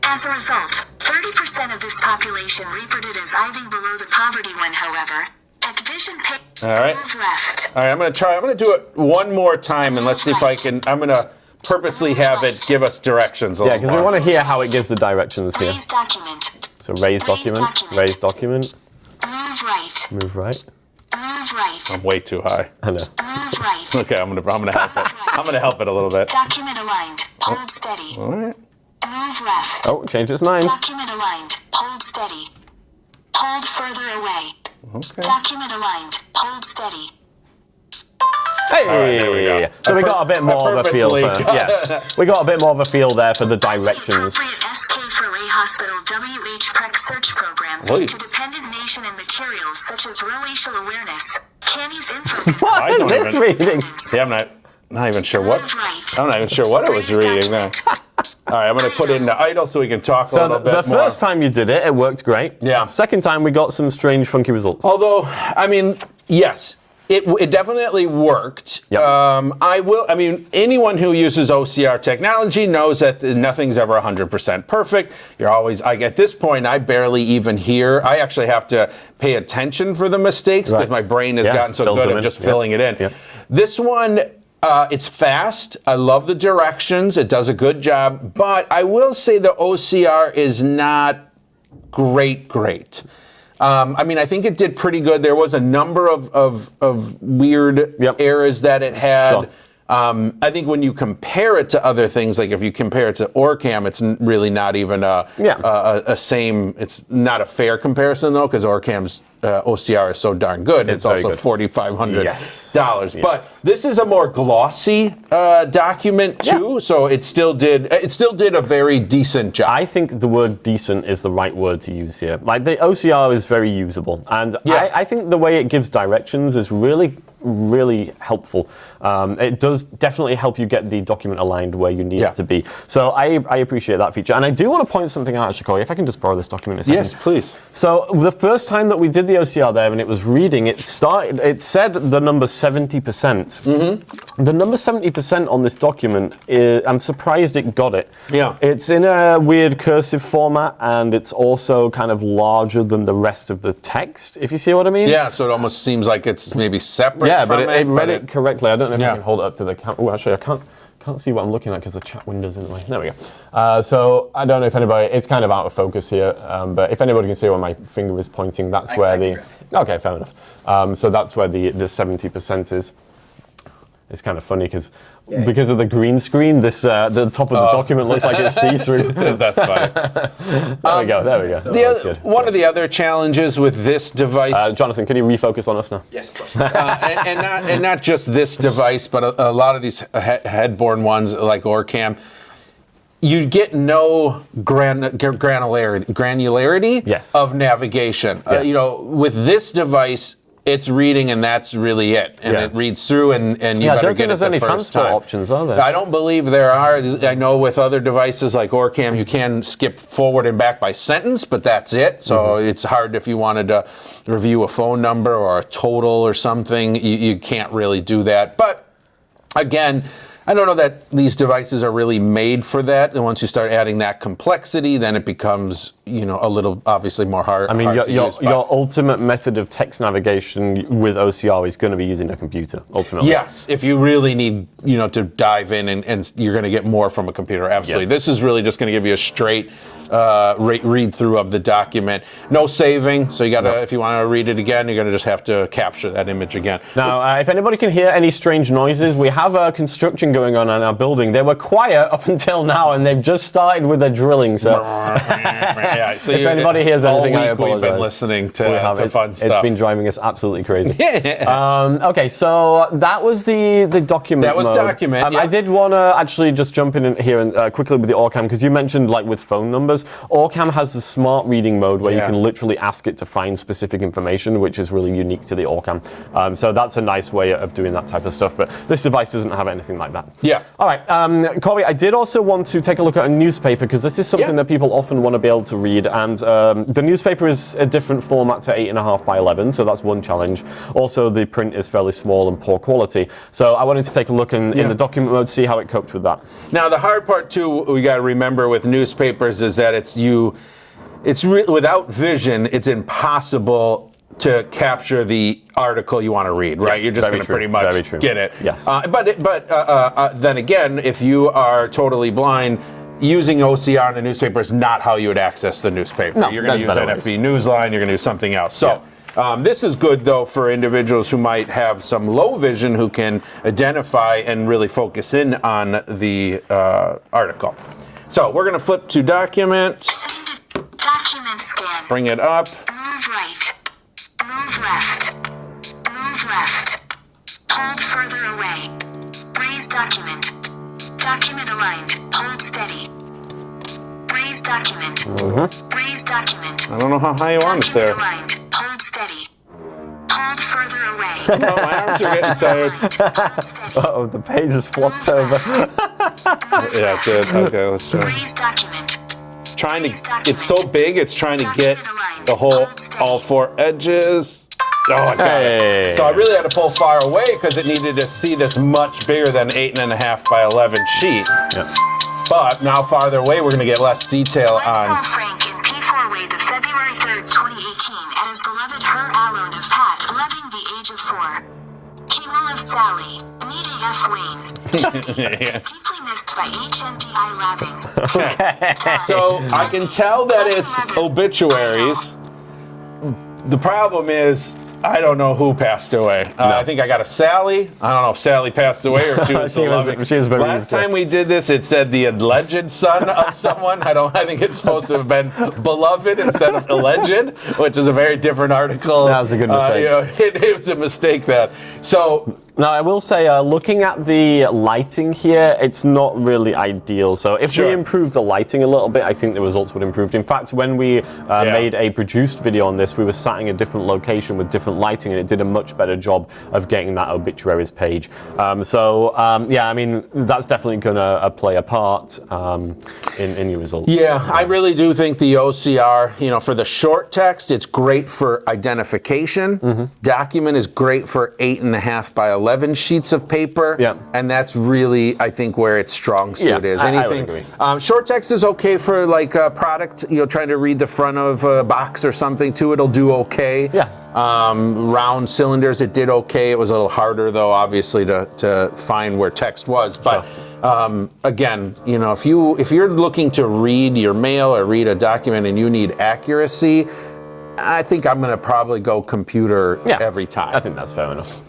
As a result, 30% of this population reported as eyeing below the poverty one. However, at ARxVision page.
All right.
Move left.
All right, I'm going to do it one more time, and let's see if I can. I'm going to purposely have it give us directions.
Yeah, because we want to hear how it gives the directions here.
Raise document.
So raise document, raise document,
Move right.
move right.
Move right.
I'm way too high.
I know.
Move right.
Okay, I'm gonna help it. I'm gonna help it a little bit.
Document aligned. Hold steady.
All right.
Move left.
Oh, changed its mind.
Document aligned. Hold steady. Hold further away.
Okay.
Document aligned. Hold steady.
Hey!
there we go.
So we got a bit more of a feel for,
purposely-
yeah. We got a bit more of a feel there for the directions.
Appropriate SK for Ray Hospital WH-PREC search program
Oy.
to dependent nation and materials such as racial awareness. Canny's info
What
I
is
don't
this
even-
reading?
Yeah, I'm not even sure what.
Move right.
I'm not even sure what it was reading there. All right, I'm gonna put it into idle so we can talk a
So
little
the
bit more.
first time you did it, it worked great.
Yeah.
Second time, we got some strange, funky results.
Although, I mean, yes, it definitely worked.
Yep.
I mean, anyone who uses OCR technology knows that nothing's ever 100% perfect. You're always, at this point, I barely even hear. I actually have to pay attention for the mistakes because
Right.
my brain has
Yeah,
gotten so
fills
good
them
at
in.
just
Yep.
filling it in.
Yep.
This one, it's fast. I love the directions. It does a good job. But I will say the OCR is not great. I mean, I think it did pretty good. There was a number of weird
Yep.
errors that it had.
Sure.
I think when you compare it to other things, like if you compare it to OrCam, it's really not even a same. It's not a fair comparison though, because OrCam's OCR is so darn good. It's
very
also
good.
$4,500.
Yes.
But this is a more glossy document too, so it still did a very decent job.
I think the word decent is the right word to use here. Like the OCR is very usable, and
Yeah.
I think the way it gives directions is really helpful. It does definitely help you get the document aligned where you need it to be. So I appreciate that feature. And I do want to point something out, Corey, if I can just borrow this document a second.
Yes, please.
So the first time that we did the OCR there and it was reading, it said the number 70%. Mm-hmm. The number 70% on this document, I'm surprised it got it.
Yeah.
It's in a weird cursive format and it's also kind of larger than the rest of the text, if you see what I mean.
Yeah, so it almost seems like it's maybe separate.
Yeah, but
from
it read it correctly. I don't know if I
Yeah.
can hold it up to the camera. Oh, actually, I can't see what I'm looking at because the chat window's in the way. There we go. So I don't know if anybody, it's kind of out of focus here, but if anybody can see where my finger is pointing, that's where the, okay, fair enough. So that's where the 70% is. It's kind of funny because of the green screen, the top of the document looks like it's see-through.
That's fine.
There we go. That's good.
One of the other challenges with this device,
Jonathan, can you refocus on us now?
Yes, of course.
and not just this device, but a lot of these headborne ones like OrCam, you get no granularity
Yes.
of navigation.
Yeah.
With this device, it's reading and that's really it. And it reads through and you
I
better
don't think
get it
there's
the
any
first
transport
time.
options, are there?
I don't believe there are. I know with other devices like OrCam, you can skip forward and back by sentence, but that's it. So it's hard if you wanted to review a phone number or a total or something. You can't really do that. But again, I don't know that these devices are really made for that. And once you start adding that complexity, then it becomes, a little obviously more hard.
I mean,
hard to use,
your ultimate method of text navigation with OCR is going to be using a computer, ultimately.
Yes, if you really need, to dive in and you're going to get more from a computer, absolutely.
Yeah.
This is really just going to give you a straight read through of the document. No saving, so you got to, if you want to read it again, you're going to just have to capture that image again.
Now, if anybody can hear any strange noises, we have construction going on in our building. They were quiet up until now, and they've just started with their drilling. So,
Yeah, so
if anybody hears anything, I
all week
apologize.
we've been listening to fun stuff.
It's been driving us absolutely crazy. Okay, so that was the document.
That was
mode.
document.
I did want to actually just jump in here and quickly with the OrCam because you mentioned like with phone numbers. OrCam has the smart reading mode where you can literally ask it to find specific information, which is really unique to the OrCam. So that's a nice way of doing that type of stuff. But this device doesn't have anything like that.
Yeah.
All right, Corey, I did also want to take a look at a newspaper because this is something that people often want to be able to read. And the newspaper is a different format to 8.5 by 11, so that's one challenge. Also, the print is fairly small and poor quality. So I wanted to take a look in the document mode, see how it coped with that.
Now, the hard part too, we got to remember with newspapers is that without vision, it's impossible to capture the article you want to read, right?
Yes,
You're just
very
going to
true,
pretty much
very true.
get it.
Yes.
But then again, if you are totally blind, using OCR in a newspaper is not how you would access the newspaper.
No,
you're going to use
there's better
NFB Newsline, you're going to do something else. So this is good, though, for individuals who might have some low vision who can identify and really focus in on the article. So we're going to flip to document.
Document scan.
Bring it up.
Move right. Move left. Move left. Hold further away. Raise document. Document aligned. Hold steady. Raise document. Raise document.
I don't know how high you want it there.
Document aligned. Hold steady. Hold further away.
Oh, my arms are getting tired.
Hold steady.
Uh-oh, the page has flopped over.
Yeah, it did. Okay, let's try.
Raise document.
Trying to, it's so big, it's trying to get the whole, all four edges. Oh, I got it. So I really had to pull far away because it needed to see this much bigger than 8.5 by 11 sheet.
Yep.
But now farther away, we're going to get less detail
Glenn
on.
saw Frank in P4 Way the February 3rd, 2018 at his beloved Her Alone of Pat, loving the age of 4. He will have Sally, meeting F. Wayne. Deeply missed by HNDI Laving.
So I can tell that it's obituaries. The problem is, I don't know who passed away. I think I got a Sally. I don't know if Sally passed away or if she was still loving.
she was
Last time we did this, it said the alleged son of someone. I think it's supposed to have been beloved instead of alleged, which is a very different article.
That was a good mistake.
It was a mistake that. So.
Now, I will say, looking at the lighting here, it's not really ideal. So if we improve the lighting a little bit, I think the results would improve. In fact, when we made a produced video on this, we were sat in a different location with different lighting, and it did a much better job of getting that obituaries page. Yeah, I mean, that's definitely going to play a part in your results.
Yeah, I really do think the OCR, for the short text, it's great for identification. Document is great for 8.5 by 11 sheets of paper.
Yeah.
And that's really, I think, where its strong suit is.
I would agree.
Short text is okay for like a product, trying to read the front of a box or something too. It'll do okay.
Yeah.
Round cylinders, it did okay. It was a little harder, though, obviously, to find where text was. But again, if you're looking to read your mail or read a document and you need accuracy, I think I'm going to probably go computer every time.
I think that's fair enough.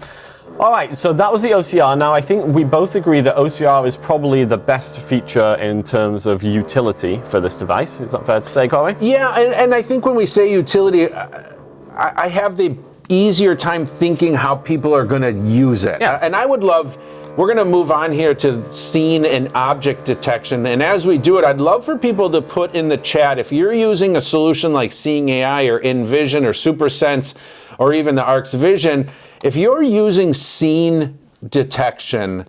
All right, so that was the OCR. Now, I think we both agree that OCR is probably the best feature in terms of utility for this device. Is that fair to say, Corey?
Yeah, and I think when we say utility, I have the easier time thinking how people are going to use it.
Yeah.
And I would love, we're going to move on here to scene and object detection. And as we do it, I'd love for people to put in the chat, if you're using a solution like Seeing AI or InVision or SuperSense or even the ARxVision, if you're using scene detection,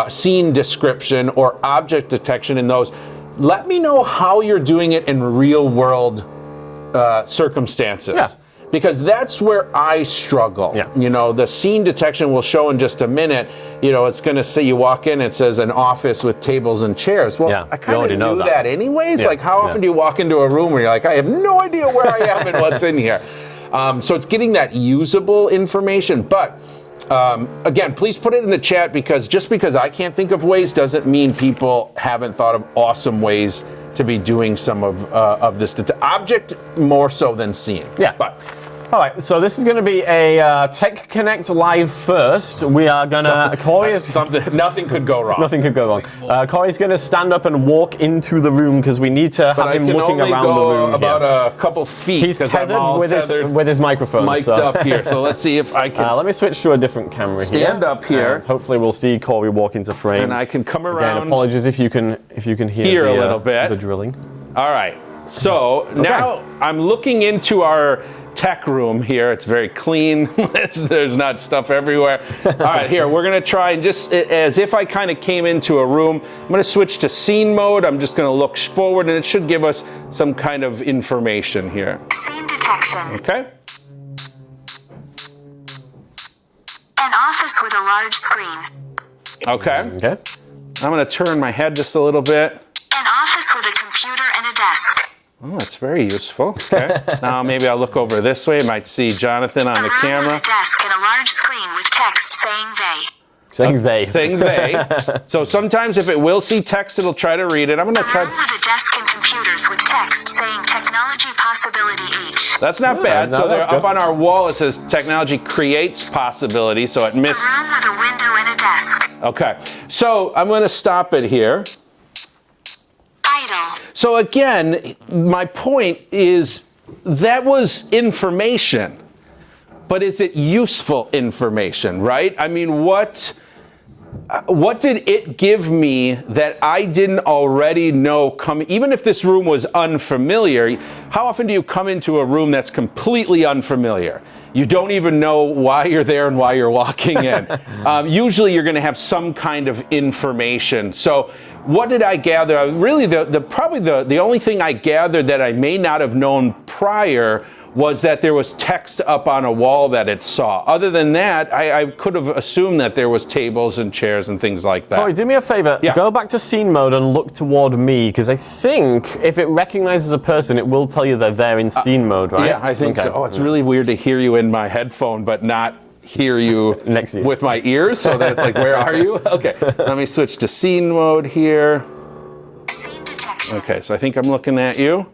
scene description, or object detection in those, let me know how you're doing it in real world circumstances.
Yeah.
Because that's where I struggle.
Yeah.
The scene detection will show in just a minute. It's going to say you walk in, it says an office with tables and chairs. Well, I kind of knew that anyways.
Yeah.
Like, how often do you walk into a room where you're like, I have no idea where I am and what's in here? So it's getting that usable information. But again, please put it in the chat, because just because I can't think of ways doesn't mean people haven't thought of awesome ways to be doing some of this object more so than scene.
Yeah.
But
all right, so this is going to be a Tech Connect live first. We are going to, Corey is...
Nothing could go wrong.
Nothing could go wrong. Corey's going to stand up and walk into the room because we need to have him looking around the room
about
here.
a couple feet.
He's tethered with his microphone.
Mic'd up here, so let's see if I can...
let me switch to a different camera here.
Stand up here.
And hopefully we'll see Corey walk into frame.
And I can come around.
Again, apologies if you can hear
a little bit.
The drilling.
All right, so now I'm looking into our tech room here. It's very clean. There's not stuff everywhere. All right, here, we're gonna try and just as if I kind of came into a room, I'm gonna switch to scene mode. I'm just gonna look forward and it should give us some kind of information here.
Scene detection.
Okay.
An office with a large screen.
Okay.
Okay.
I'm gonna turn my head just a little bit.
An office with a computer and a desk.
Oh, that's very useful. Okay. Now maybe I'll look over this way. I might see Jonathan on the camera.
A desk and a large screen with text saying they.
Saying they.
Saying they. So sometimes if it will see text, it'll try to read it. I'm going to
A
try.
room with a desk and computers with text saying technology possibility H.
That's not bad.
no,
So they're
that's
up
good.
on our wall. It says technology creates possibility. So it
A
missed.
room with a window and a desk.
Okay. So I'm going to stop it here.
Idle.
So again, my point is that was information, but is it useful information, right? I mean, what did it give me that I didn't already know even if this room was unfamiliar? How often do you come into a room that's completely unfamiliar? You don't even know why you're there and why you're walking in. Usually you're going to have some kind of information. So what did I gather? Really, probably the only thing I gathered that I may not have known prior was that there was text up on a wall that it saw. Other than that, I could have assumed that there was tables and chairs and things like that.
Corey, do me a favor.
Yeah.
Go back to scene mode and look toward me, because I think if it recognizes a person, it will tell you that they're in scene mode, right?
Yeah, I think
Okay.
so. Oh, it's really weird to hear you in my headphone, but not hear you
Next to you.
with my ears, so that it's like, where are you? Okay, let me switch to scene mode here.
Scene detection.
Okay, so I think I'm looking at you.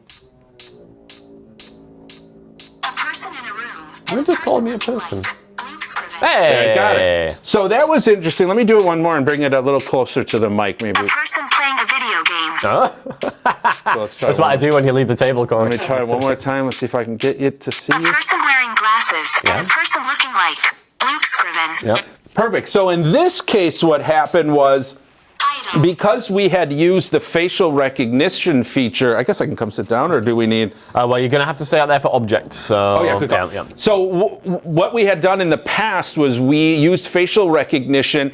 A person in a room.
You just called me a person.
Luke Scriven.
Hey!
I got it. So that was interesting. Let me do it one more and bring it a little closer to the mic, maybe.
A person playing a video game.
Huh?
So let's try
That's what I
one.
do when you leave the table, Corey.
Let me try it one more time. Let's see if I can get you to see
A
you.
person wearing glasses. And a person looking like Luke Scriven.
Yep.
Perfect. So in this case, what happened was,
Idle.
because we had used the facial recognition feature, I guess I can come sit down, or do we need?
Well, you're going to have to stay out there for objects. So,
Oh, yeah, good call.
yeah.
So what we had done in the past was we used facial recognition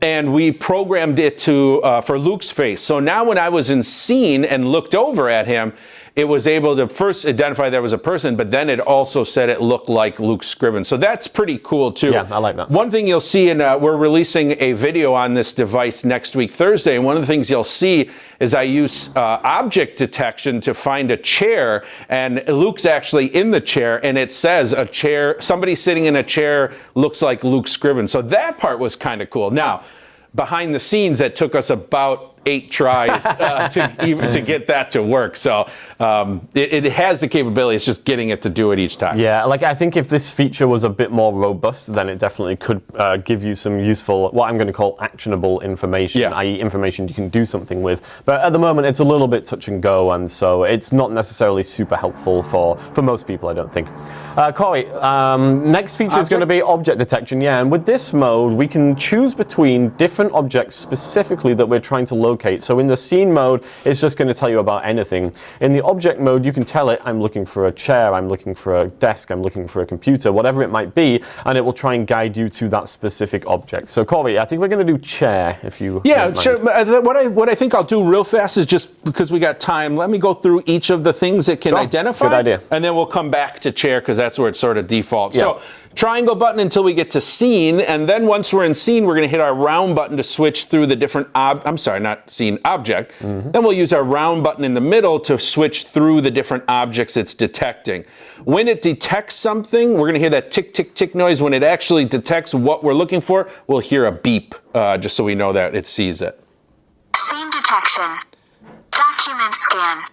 and we programmed it to for Luke's face. So now when I was in scene and looked over at him, it was able to first identify there was a person, but then it also said it looked like Luke Scriven. So that's pretty cool too.
Yeah, I like that.
One thing you'll see, we're releasing a video on this device next week, Thursday, and one of the things you'll see is I use object detection to find a chair, and Luke's actually in the chair, and it says a chair, somebody sitting in a chair looks like Luke Scriven. So that part was kind of cool. Now, behind the scenes, that took us about 8 tries to get that to work. So it has the capability. It's just getting it to do it each time.
Yeah, like I think if this feature was a bit more robust, then it definitely could give you some useful, what I'm going to call actionable information,
Yeah.
i.e. information you can do something with. But at the moment, it's a little bit touch and go, and so it's not necessarily super helpful for most people, I don't think. Corey, next feature is going to be object detection, yeah, and with this mode, we can choose between different objects specifically that we're trying to locate. So in the scene mode, it's just going to tell you about anything. In the object mode, you can tell it, I'm looking for a chair, I'm looking for a desk, I'm looking for a computer, whatever it might be, and it will try and guide you to that specific object. So Corey, I think we're going to do chair, if you
Yeah,
don't mind.
sure. What I think I'll do real fast is, just because we got time, let me go through each of the things it can
Sure.
identify.
Good idea.
And then we'll come back to chair, because that's where it sort of defaults.
Yeah.
So triangle button until we get to scene, and then once we're in scene, we're going to hit our round button to switch through the different not scene, object.
Mm-hmm.
Then we'll use our round button in the middle to switch through the different objects it's detecting. When it detects something, we're going to hear that tick, tick, tick noise. When it actually detects what we're looking for, we'll hear a beep, just so we know that it sees it.
Scene detection. Document scan.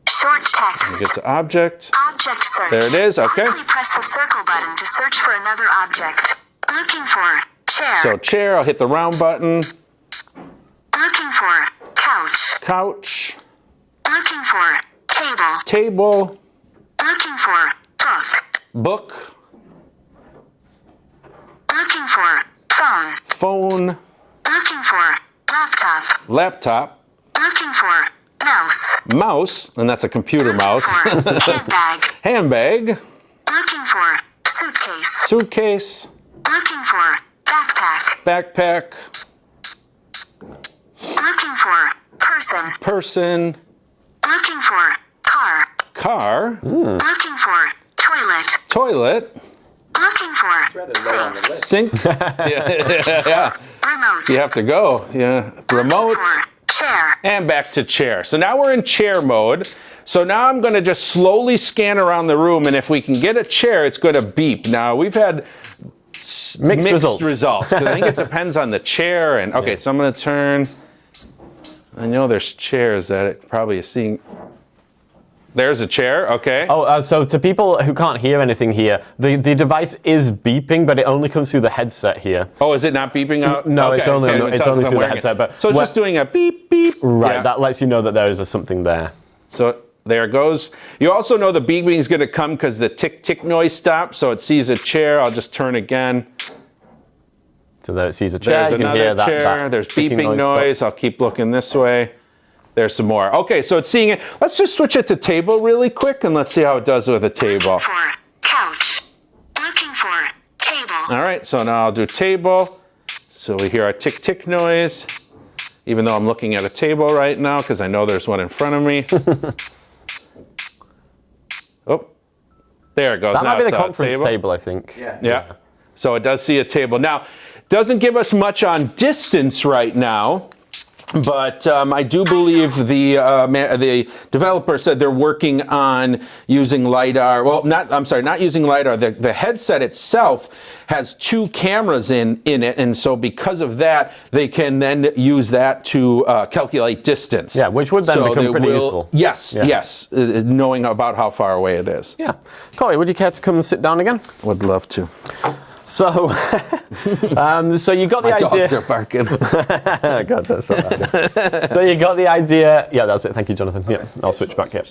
Short text.
Get to object.
Object search.
There it is, okay.
Quickly press the circle button to search for another object. Looking for chair.
So chair, I'll hit the round button.
Looking for couch.
Couch,
Looking for table.
table,
Looking for book.
book,
Looking for phone.
phone,
Looking for laptop.
laptop,
Looking for mouse.
mouse, and that's a computer mouse,
Looking for handbag.
handbag,
Looking for suitcase.
suitcase,
Looking for backpack.
backpack,
Looking for person.
person,
Looking for car.
car,
Looking for toilet.
toilet,
Looking for sink.
sink. Yeah,
Remote.
you have to go. Yeah, remote.
For chair.
And back to chair. So now we're in chair mode. So now I'm going to just slowly scan around the room, and if we can get a chair, it's going to beep. Now, we've had mixed results, because I think it depends on the chair. And okay, so I'm going to turn. I know there's chairs that it probably is seeing. There's a chair, okay.
Oh, so to people who can't hear anything here, the device is beeping, but it only comes through the headset here.
Oh, is it not beeping out?
No,
okay.
it's only through the headset. But
so it's just doing a beep, beep.
Right, that lets you know that there is something there.
So there it goes. You also know the beeping is going to come because the tick-tick noise stops, so it sees a chair. I'll just turn again.
So there it sees a chair.
There's
you can
another
hear that,
chair. There's beeping noise. I'll keep looking this way. There's some more. Okay, so it's seeing it. Let's just switch it to table really quick, and let's see how it does with a table.
Looking for couch. Looking for table.
All right, so now I'll do table. So we hear our tick-tick noise, even though I'm looking at a table right now, because I know there's one in front of me. Oh, there it goes.
That
now
might be
it's
the
a
conference table, I think.
Yeah. So it does see a table. Now, doesn't give us much on distance right now. But I do believe the developer said they're working on using LiDAR. Well, not using LiDAR. The headset itself has 2 cameras in it, and so because of that, they can then use that to calculate distance.
Yeah, which would then become pretty useful.
Yes, knowing about how far away it is.
Yeah. Corey, would you care to come and sit down again?
Would love to.
So, so you got the idea.
Dogs are barking.
God, that's so bad. So you got the idea. Yeah, that's it. Thank you, Jonathan. Yeah, I'll switch back here.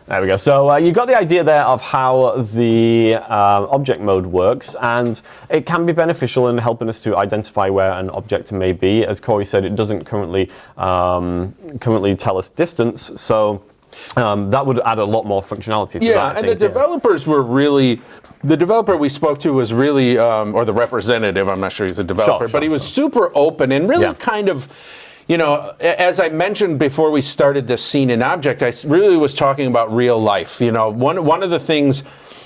There we go. So you got the idea there of how the object mode works, and it can be beneficial in helping us to identify where an object may be. As Corey said, it doesn't currently tell us distance. So. That would add a lot more functionality to that.
Yeah, and the developers were really, the developer we spoke to was really, or the representative, I'm not sure he's a developer, but he was super open and really kind of, you know, as I mentioned before we started this scene in Object, I really was talking about real life. You know, one of the things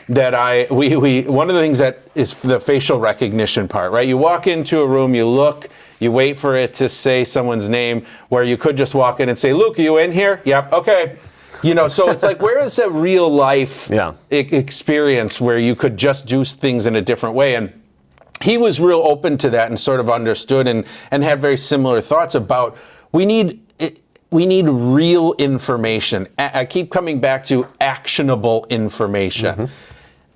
that one of the things that is the facial recognition part, right? You walk into a room, you look, you wait for it to say someone's name, where you could just walk in and say, Luke, are you in here? Yep, okay. You know, so it's like, where is that real life experience where you could just do things in a different way? And he was real open to that and sort of understood and had very similar thoughts about we need real information. I keep coming back to actionable information. Mm-hmm.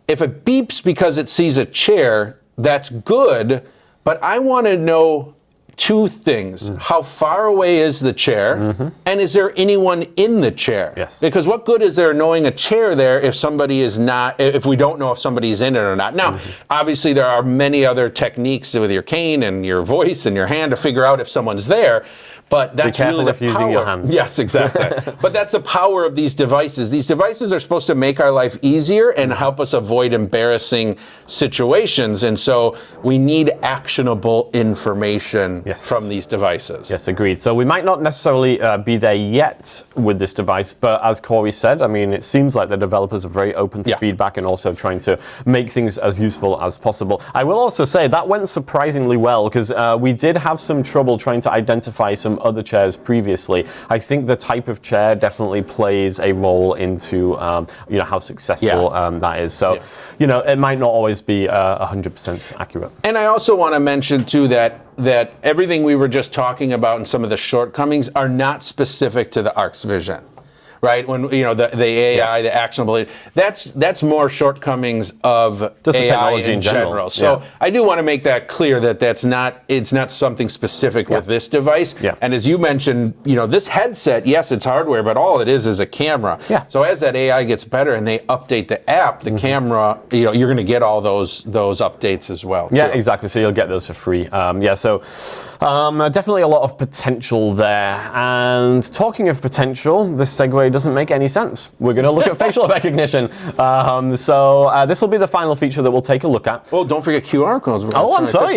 If it beeps because it sees a chair, that's good, but I want to know 2 things. How far away is the chair? And is there anyone in the chair?
Yes.
Because what good is there knowing a chair there if somebody is not, if we don't know if somebody's in it or not? Now, obviously there are many other techniques with your cane and your voice and your hand to figure out if someone's there. But that's really the power.
Using your hand.
Yes, exactly. But that's the power of these devices. These devices are supposed to make our life easier and help us avoid embarrassing situations. And so we need actionable information from these devices.
Yes, agreed. So we might not necessarily be there yet with this device, but as Corey said, I mean, it seems like the developers are very open to feedback and also trying to make things as useful as possible. I will also say that went surprisingly well, because we did have some trouble trying to identify some other chairs previously. I think the type of chair definitely plays a role into you know, how successful that is. So you know, it might not always be 100% accurate.
And I also want to mention too that everything we were just talking about and some of the shortcomings are not specific to the ARxVision. Right, when you know the AI, the actionable, that's more shortcomings of
just
AI
technology in
general. So I do want to make that clear that it's not something specific with this device. And as you mentioned, you know, this headset, yes, it's hardware, but all it is a camera. So as that AI gets better and they update the app, the camera, you know, you're going to get all those updates as well.
Yeah, exactly. So you'll get those for free. So definitely a lot of potential there. And talking of potential, this segue doesn't make any sense. We're going to look at facial recognition. So this will be the final feature that we'll take a look at.
Well, don't forget QR codes.
I'm sorry.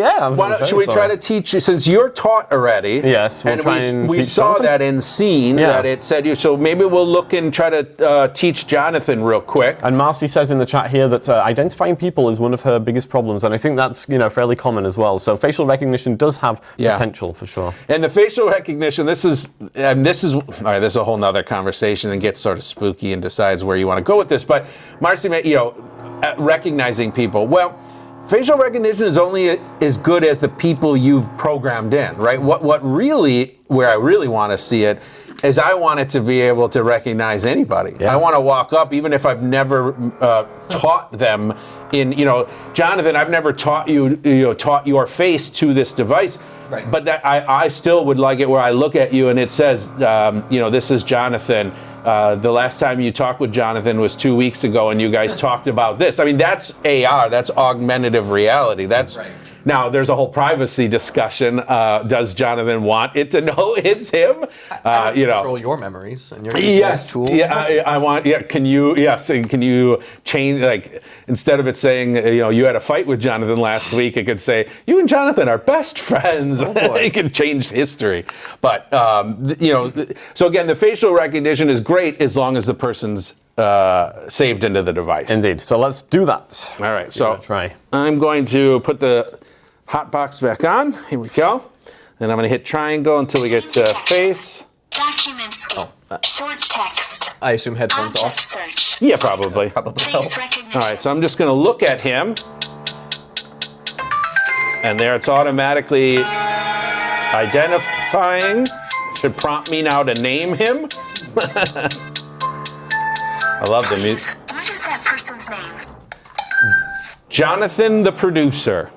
Should we try to teach you, since you're taught already?
Yes,
we saw that in scene that it said you. So maybe we'll look and try to teach Jonathan real quick.
And Marcy says in the chat here that identifying people is one of her biggest problems, and I think that's, you know, fairly common as well. So facial recognition does have potential for sure.
And the facial recognition, this is all right, this is a whole nother conversation and gets sort of spooky and decides where you want to go with this. But Marcy, recognizing people. Well, facial recognition is only as good as the people you've programmed in, right? Where I really want to see it is I want it to be able to recognize anybody. Yeah. I want to walk up, even if I've never taught them Jonathan, I've never taught taught your face to this device. Right. But that I still would like it where I look at you and it says, this is Jonathan. The last time you talked with Jonathan was 2 weeks ago, and you guys talked about this. I mean, that's AR. That's augmentative reality. That's right. Now, there's a whole privacy discussion. Does Jonathan want it to know it's him?
I control your memories and your yes, tool.
Yeah, I want. Yeah, can you change instead of it saying you had a fight with Jonathan last week, it could say you and Jonathan are best friends. Oh boy. It can change history. But so again, the facial recognition is great as long as the person's saved into the device.
Indeed. So let's do that.
All right. So try. I'm going to put the hot box back on. Here we go. Then I'm going to hit triangle until we get to face.
Documents. Short text.
I assume headphones
Object
off.
Search.
Yeah, probably.
Face recognition.
All right, so I'm just going to look at him. And there it's automatically identifying. Should prompt me now to name him. I love the music.
What is that person's name?
Jonathan, the producer.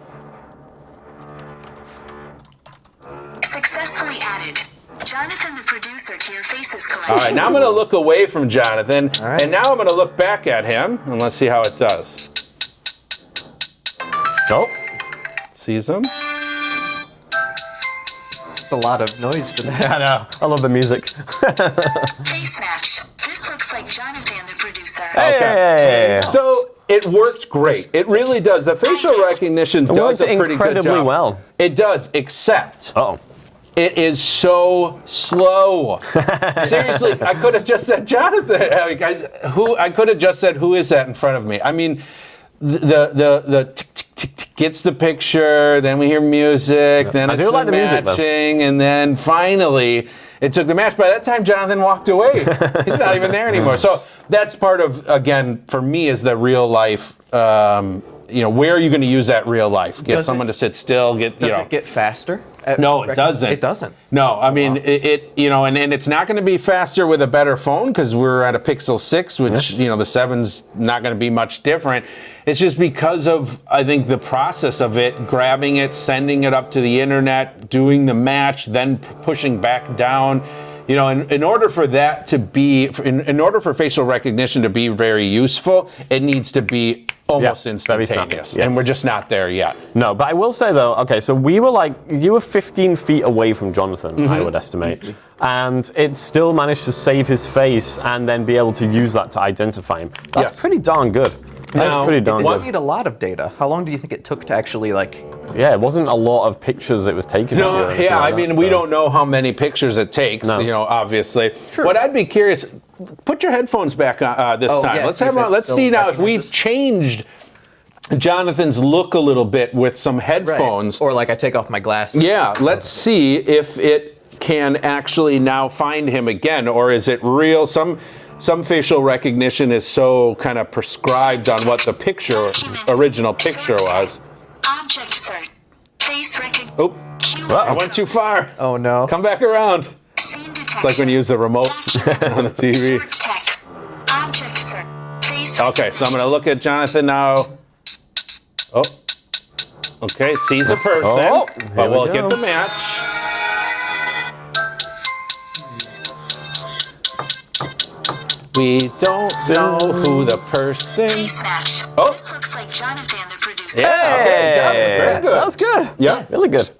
Successfully added. Jonathan, the producer, to your faces collection.
All right, now I'm going to look away from Jonathan, and now I'm going to look back at him, and let's see how it does. Nope. Sees him.
It's a lot of noise for that.
I know. I love the music.
Face match. This looks like Jonathan, the producer.
Hey.
So it worked great. It really does. The facial recognition does a pretty good job.
Incredibly well.
It does, except
Uh-oh.
it is so slow. Seriously, I could have just said Jonathan. I could have just said, who is that in front of me? I mean, the tick, tick, tick, tick gets the picture, then we hear music, then it's
like the music,
matching, and then finally it took the match. By that time, Jonathan walked away. He's not even there anymore. So that's part of, again, for me, is the real life. Where are you going to use that real life? Get someone to sit still. Does
it get faster?
No, it doesn't.
It doesn't.
No, I mean and it's not going to be faster with a better phone because we're at a Pixel 6, which the 7's not going to be much different. It's just because of, I think, the process of it, grabbing it, sending it up to the internet, doing the match, then pushing back down. In order for that to be, in order for facial recognition to be very useful, it needs to be almost instantaneous. Yes. And we're just not there yet.
No, but I will say though, okay, so you were 15 feet away from Jonathan, I would estimate. Easily. And it still managed to save his face and then be able to use that to identify him. That's pretty darn good. That's pretty darn good.
It didn't need a lot of data. How long do you think it took to actually
Yeah, it wasn't a lot of pictures it was taking.
No, we don't know how many pictures it takes, obviously. True. What I'd be curious, put your headphones back on this time.
Yes,
let's see now if we've changed Jonathan's look a little bit with some headphones.
Right. Or I take off my glasses.
Yeah, let's see if it can actually now find him again, or is it real? Some facial recognition is so kind of prescribed on what the original picture was.
Object search. Face recognition.
Oh, I went too far.
Oh no.
Come back around.
Scene detection.
It's like when you use the remote on the TV.
Short text. Object search. Face
Okay, so I'm going to look at Jonathan now. Oh, okay, sees a person, but we'll get the match. We don't know who the person.
Face match.
Oh.
This looks like Jonathan, the producer.
Yeah, okay, got it. Very good.
That was good.
Yeah,
really good.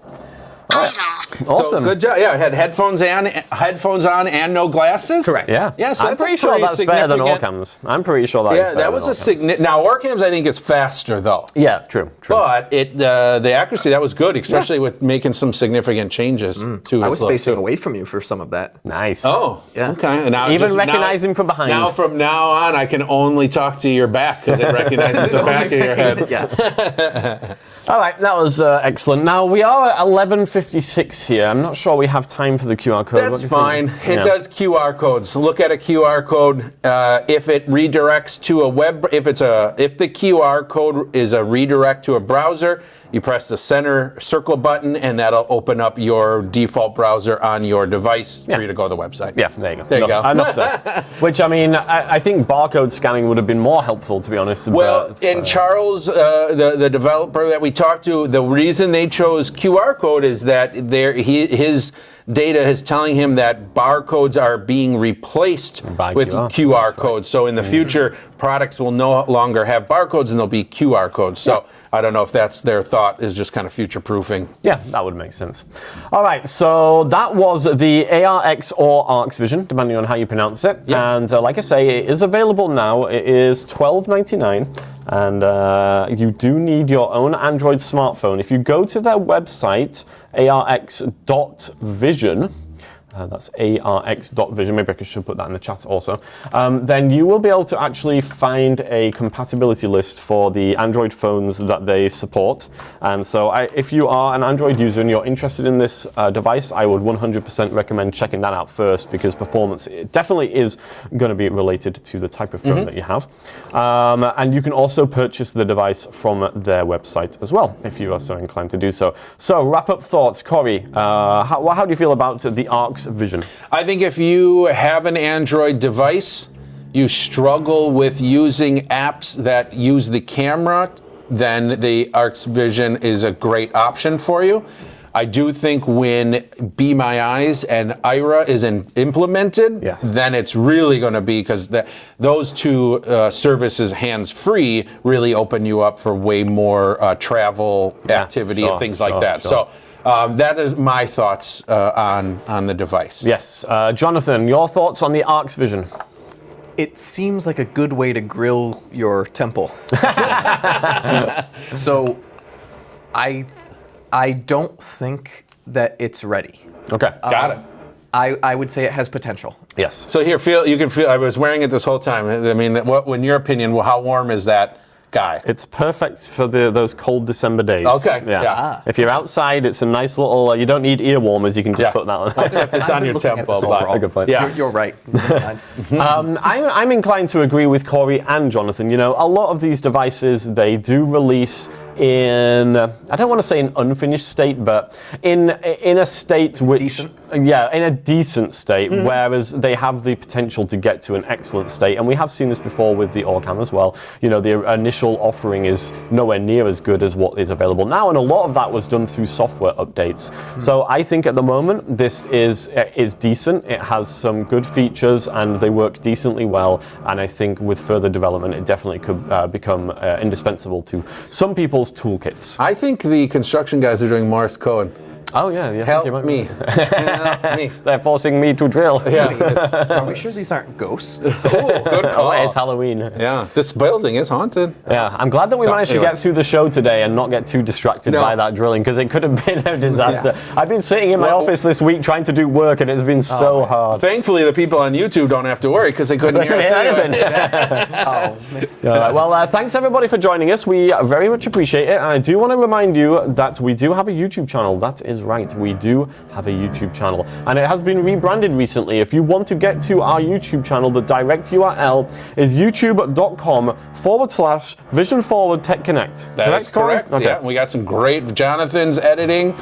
Idol.
Awesome.
So, good job. Yeah, I had headphones on and no glasses.
Correct.
Yeah.
Yeah, so
I'm pretty sure that's better than Orcam's. I'm pretty sure that was
a significant. Now Orcam's I think is faster though.
Yeah, true.
But the accuracy that was good, especially with making some significant changes to his
I was
look,
facing
too.
away from you for some of that.
Nice.
Oh,
yeah.
Okay. And now
even recognizing from behind.
Now from now on, I can only talk to your back because it recognizes the back of your head.
Yeah.
All right, that was excellent. Now, we are at 11:56 here. I'm not sure we have time for the QR code.
That's fine. It does QR codes. Look at a QR code. If it redirects to a web, if the QR code is a redirect to a browser, you press the center circle button, and that'll open up your default browser on your device for you to go to the website.
Yeah, there you go.
There you go.
Enough said. Which, I mean, I think barcode scanning would have been more helpful, to be honest.
Well,
but,
and Charles, the developer that we talked to, the reason they chose QR code is that his data is telling him that barcodes are being replaced with QR codes. So in the future, products will no longer have barcodes and they'll be QR codes. So I don't know if that's their thought, is just kind of future proofing.
Yeah, that would make sense. All right, so that was the ARX or ARxVision, depending on how you pronounce it. Yeah. And like I say, it is available now. It is $12.99. And you do need your own Android smartphone. If you go to their website, ARX.vision, that's ARX.vision, maybe I should put that in the chat also, then you will be able to actually find a compatibility list for the Android phones that they support. And so if you are an Android user and you're interested in this device, I would 100% recommend checking that out first, because performance definitely is going to be related to the type of phone that you have. And you can also purchase the device from their website as well, if you are so inclined to do so. So wrap-up thoughts, Corey, how do you feel about the ARxVision?
I think if you have an Android device, you struggle with using apps that use the camera, then the ARxVision is a great option for you. I do think when Be My Eyes and Ira is implemented, then it's really going to be, because those two services hands-free really open you up for way more travel activity and things like that. So that is my thoughts on the device.
Yes. Jonathan, your thoughts on the ARxVision?
It seems like a good way to grill your temple. So I don't think that it's ready.
Okay.
Got it.
I would say it has potential.
Yes.
So here, you can feel, I was wearing it this whole time. I mean, in your opinion, how warm is that guy?
It's perfect for those cold December days.
Okay.
Yeah. If you're outside, it's a nice little, you don't need ear warmers, you can just put that on.
Except it's on your temple.
A good point.
Yeah.
You're right.
I'm inclined to agree with Corey and Jonathan. You know, a lot of these devices, they do release in, I don't want to say an unfinished state, but in a state which...
Decent?
Yeah, in a decent state, whereas they have the potential to get to an excellent state. And we have seen this before with the Orcam as well. You know, the initial offering is nowhere near as good as what is available now, and a lot of that was done through software updates. So I think at the moment, this is decent. It has some good features, and they work decently well. And I think with further development, it definitely could become indispensable to some people's toolkits.
I think the construction guys are doing Morse code.
Oh yeah,
Help me. Help me.
They're forcing me to drill.
Are we sure these aren't ghosts?
Cool, good call.
Oh, it's Halloween.
Yeah, this building is haunted.
Yeah, I'm glad that we managed to get through the show today and not get too distracted by that drilling, because it could have been a disaster. I've been sitting in my office this week trying to do work, and it's been so hard.
Thankfully, the people on YouTube don't have to worry, because they couldn't hear us anyway.
Well, thanks everybody for joining us. We very much appreciate it, and I do want to remind you that we do have a YouTube channel. That is right, we do have a YouTube channel, and it has been rebranded recently. If you want to get to our YouTube channel, the direct URL is youtube.com/Vision Forward Tech Connect.
That is correct. Okay. Yeah, we got some great Jonathan's editing.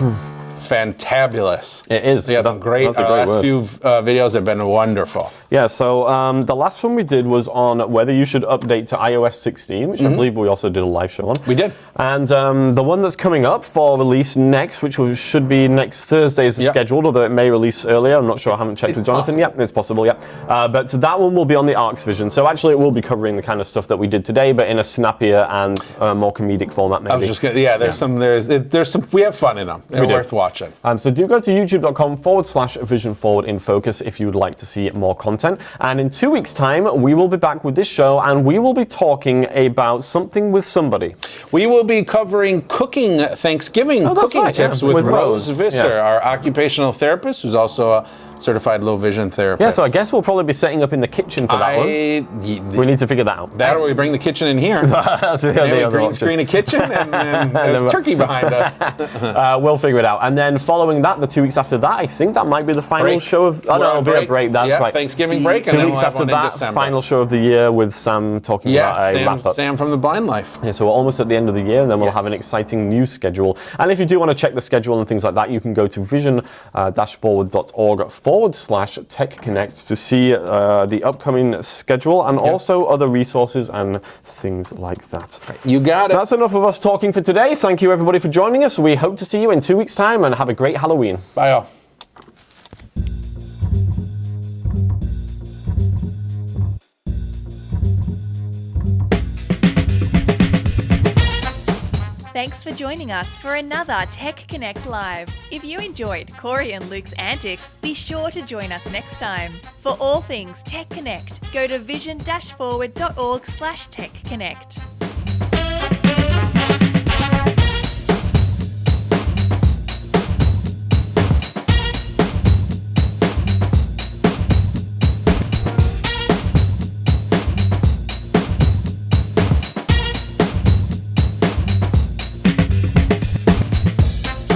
Fantabulous.
It is.
We had some great, last few videos have been wonderful.
Yeah, so the last one we did was on whether you should update to iOS 16, which I believe we also did a live show on.
We did.
And the one that's coming up for release next, which should be next Thursday is scheduled, although it may release earlier. I'm not sure. I haven't checked with Jonathan yet. It's possible, yeah. But that one will be on the ARxVision. So actually it will be covering the kind of stuff that we did today, but in a snappier and more comedic format maybe.
I was just going to, there's some, we have fun in them. They're worth watching.
So do go to youtube.com/Vision Forward in Focus if you would like to see more content. And in 2 weeks' time, we will be back with this show, and we will be talking about something with somebody.
We will be covering Thanksgiving cooking tips with Rose Visser, our occupational therapist, who's also a certified low vision therapist.
Yeah, so I guess we'll probably be setting up in the kitchen for that one. We need to figure that out.
That or we bring the kitchen in here.
That's the
Maybe
other
green
option.
screen a kitchen and there's turkey behind us.
We'll figure it out. And then following that, the 2 weeks after that, I think that might be the final show of... Oh, no, it'll be a break. That's
yeah,
right.
Thanksgiving break, and
2
then
weeks
we'll have
after
one in
that,
December.
final show of the year with Sam talking about a wrap-up.
Sam from The Blind Life.
Yeah, so we're almost at the end of the year, and then we'll have an exciting new schedule. And if you do want to check the schedule and things like that, you can go to vision-forward.org/TechConnect to see the upcoming schedule and also other resources and things like that.
You got it.
That's enough of us talking for today. Thank you, everybody, for joining us. We hope to see you in 2 weeks' time, and have a great Halloween.
Bye, all.
Thanks for joining us for another Tech Connect Live. If you enjoyed Corey and Luke's antics, be sure to join us next time. For all things Tech Connect, go to vision-forward.org/TechConnect.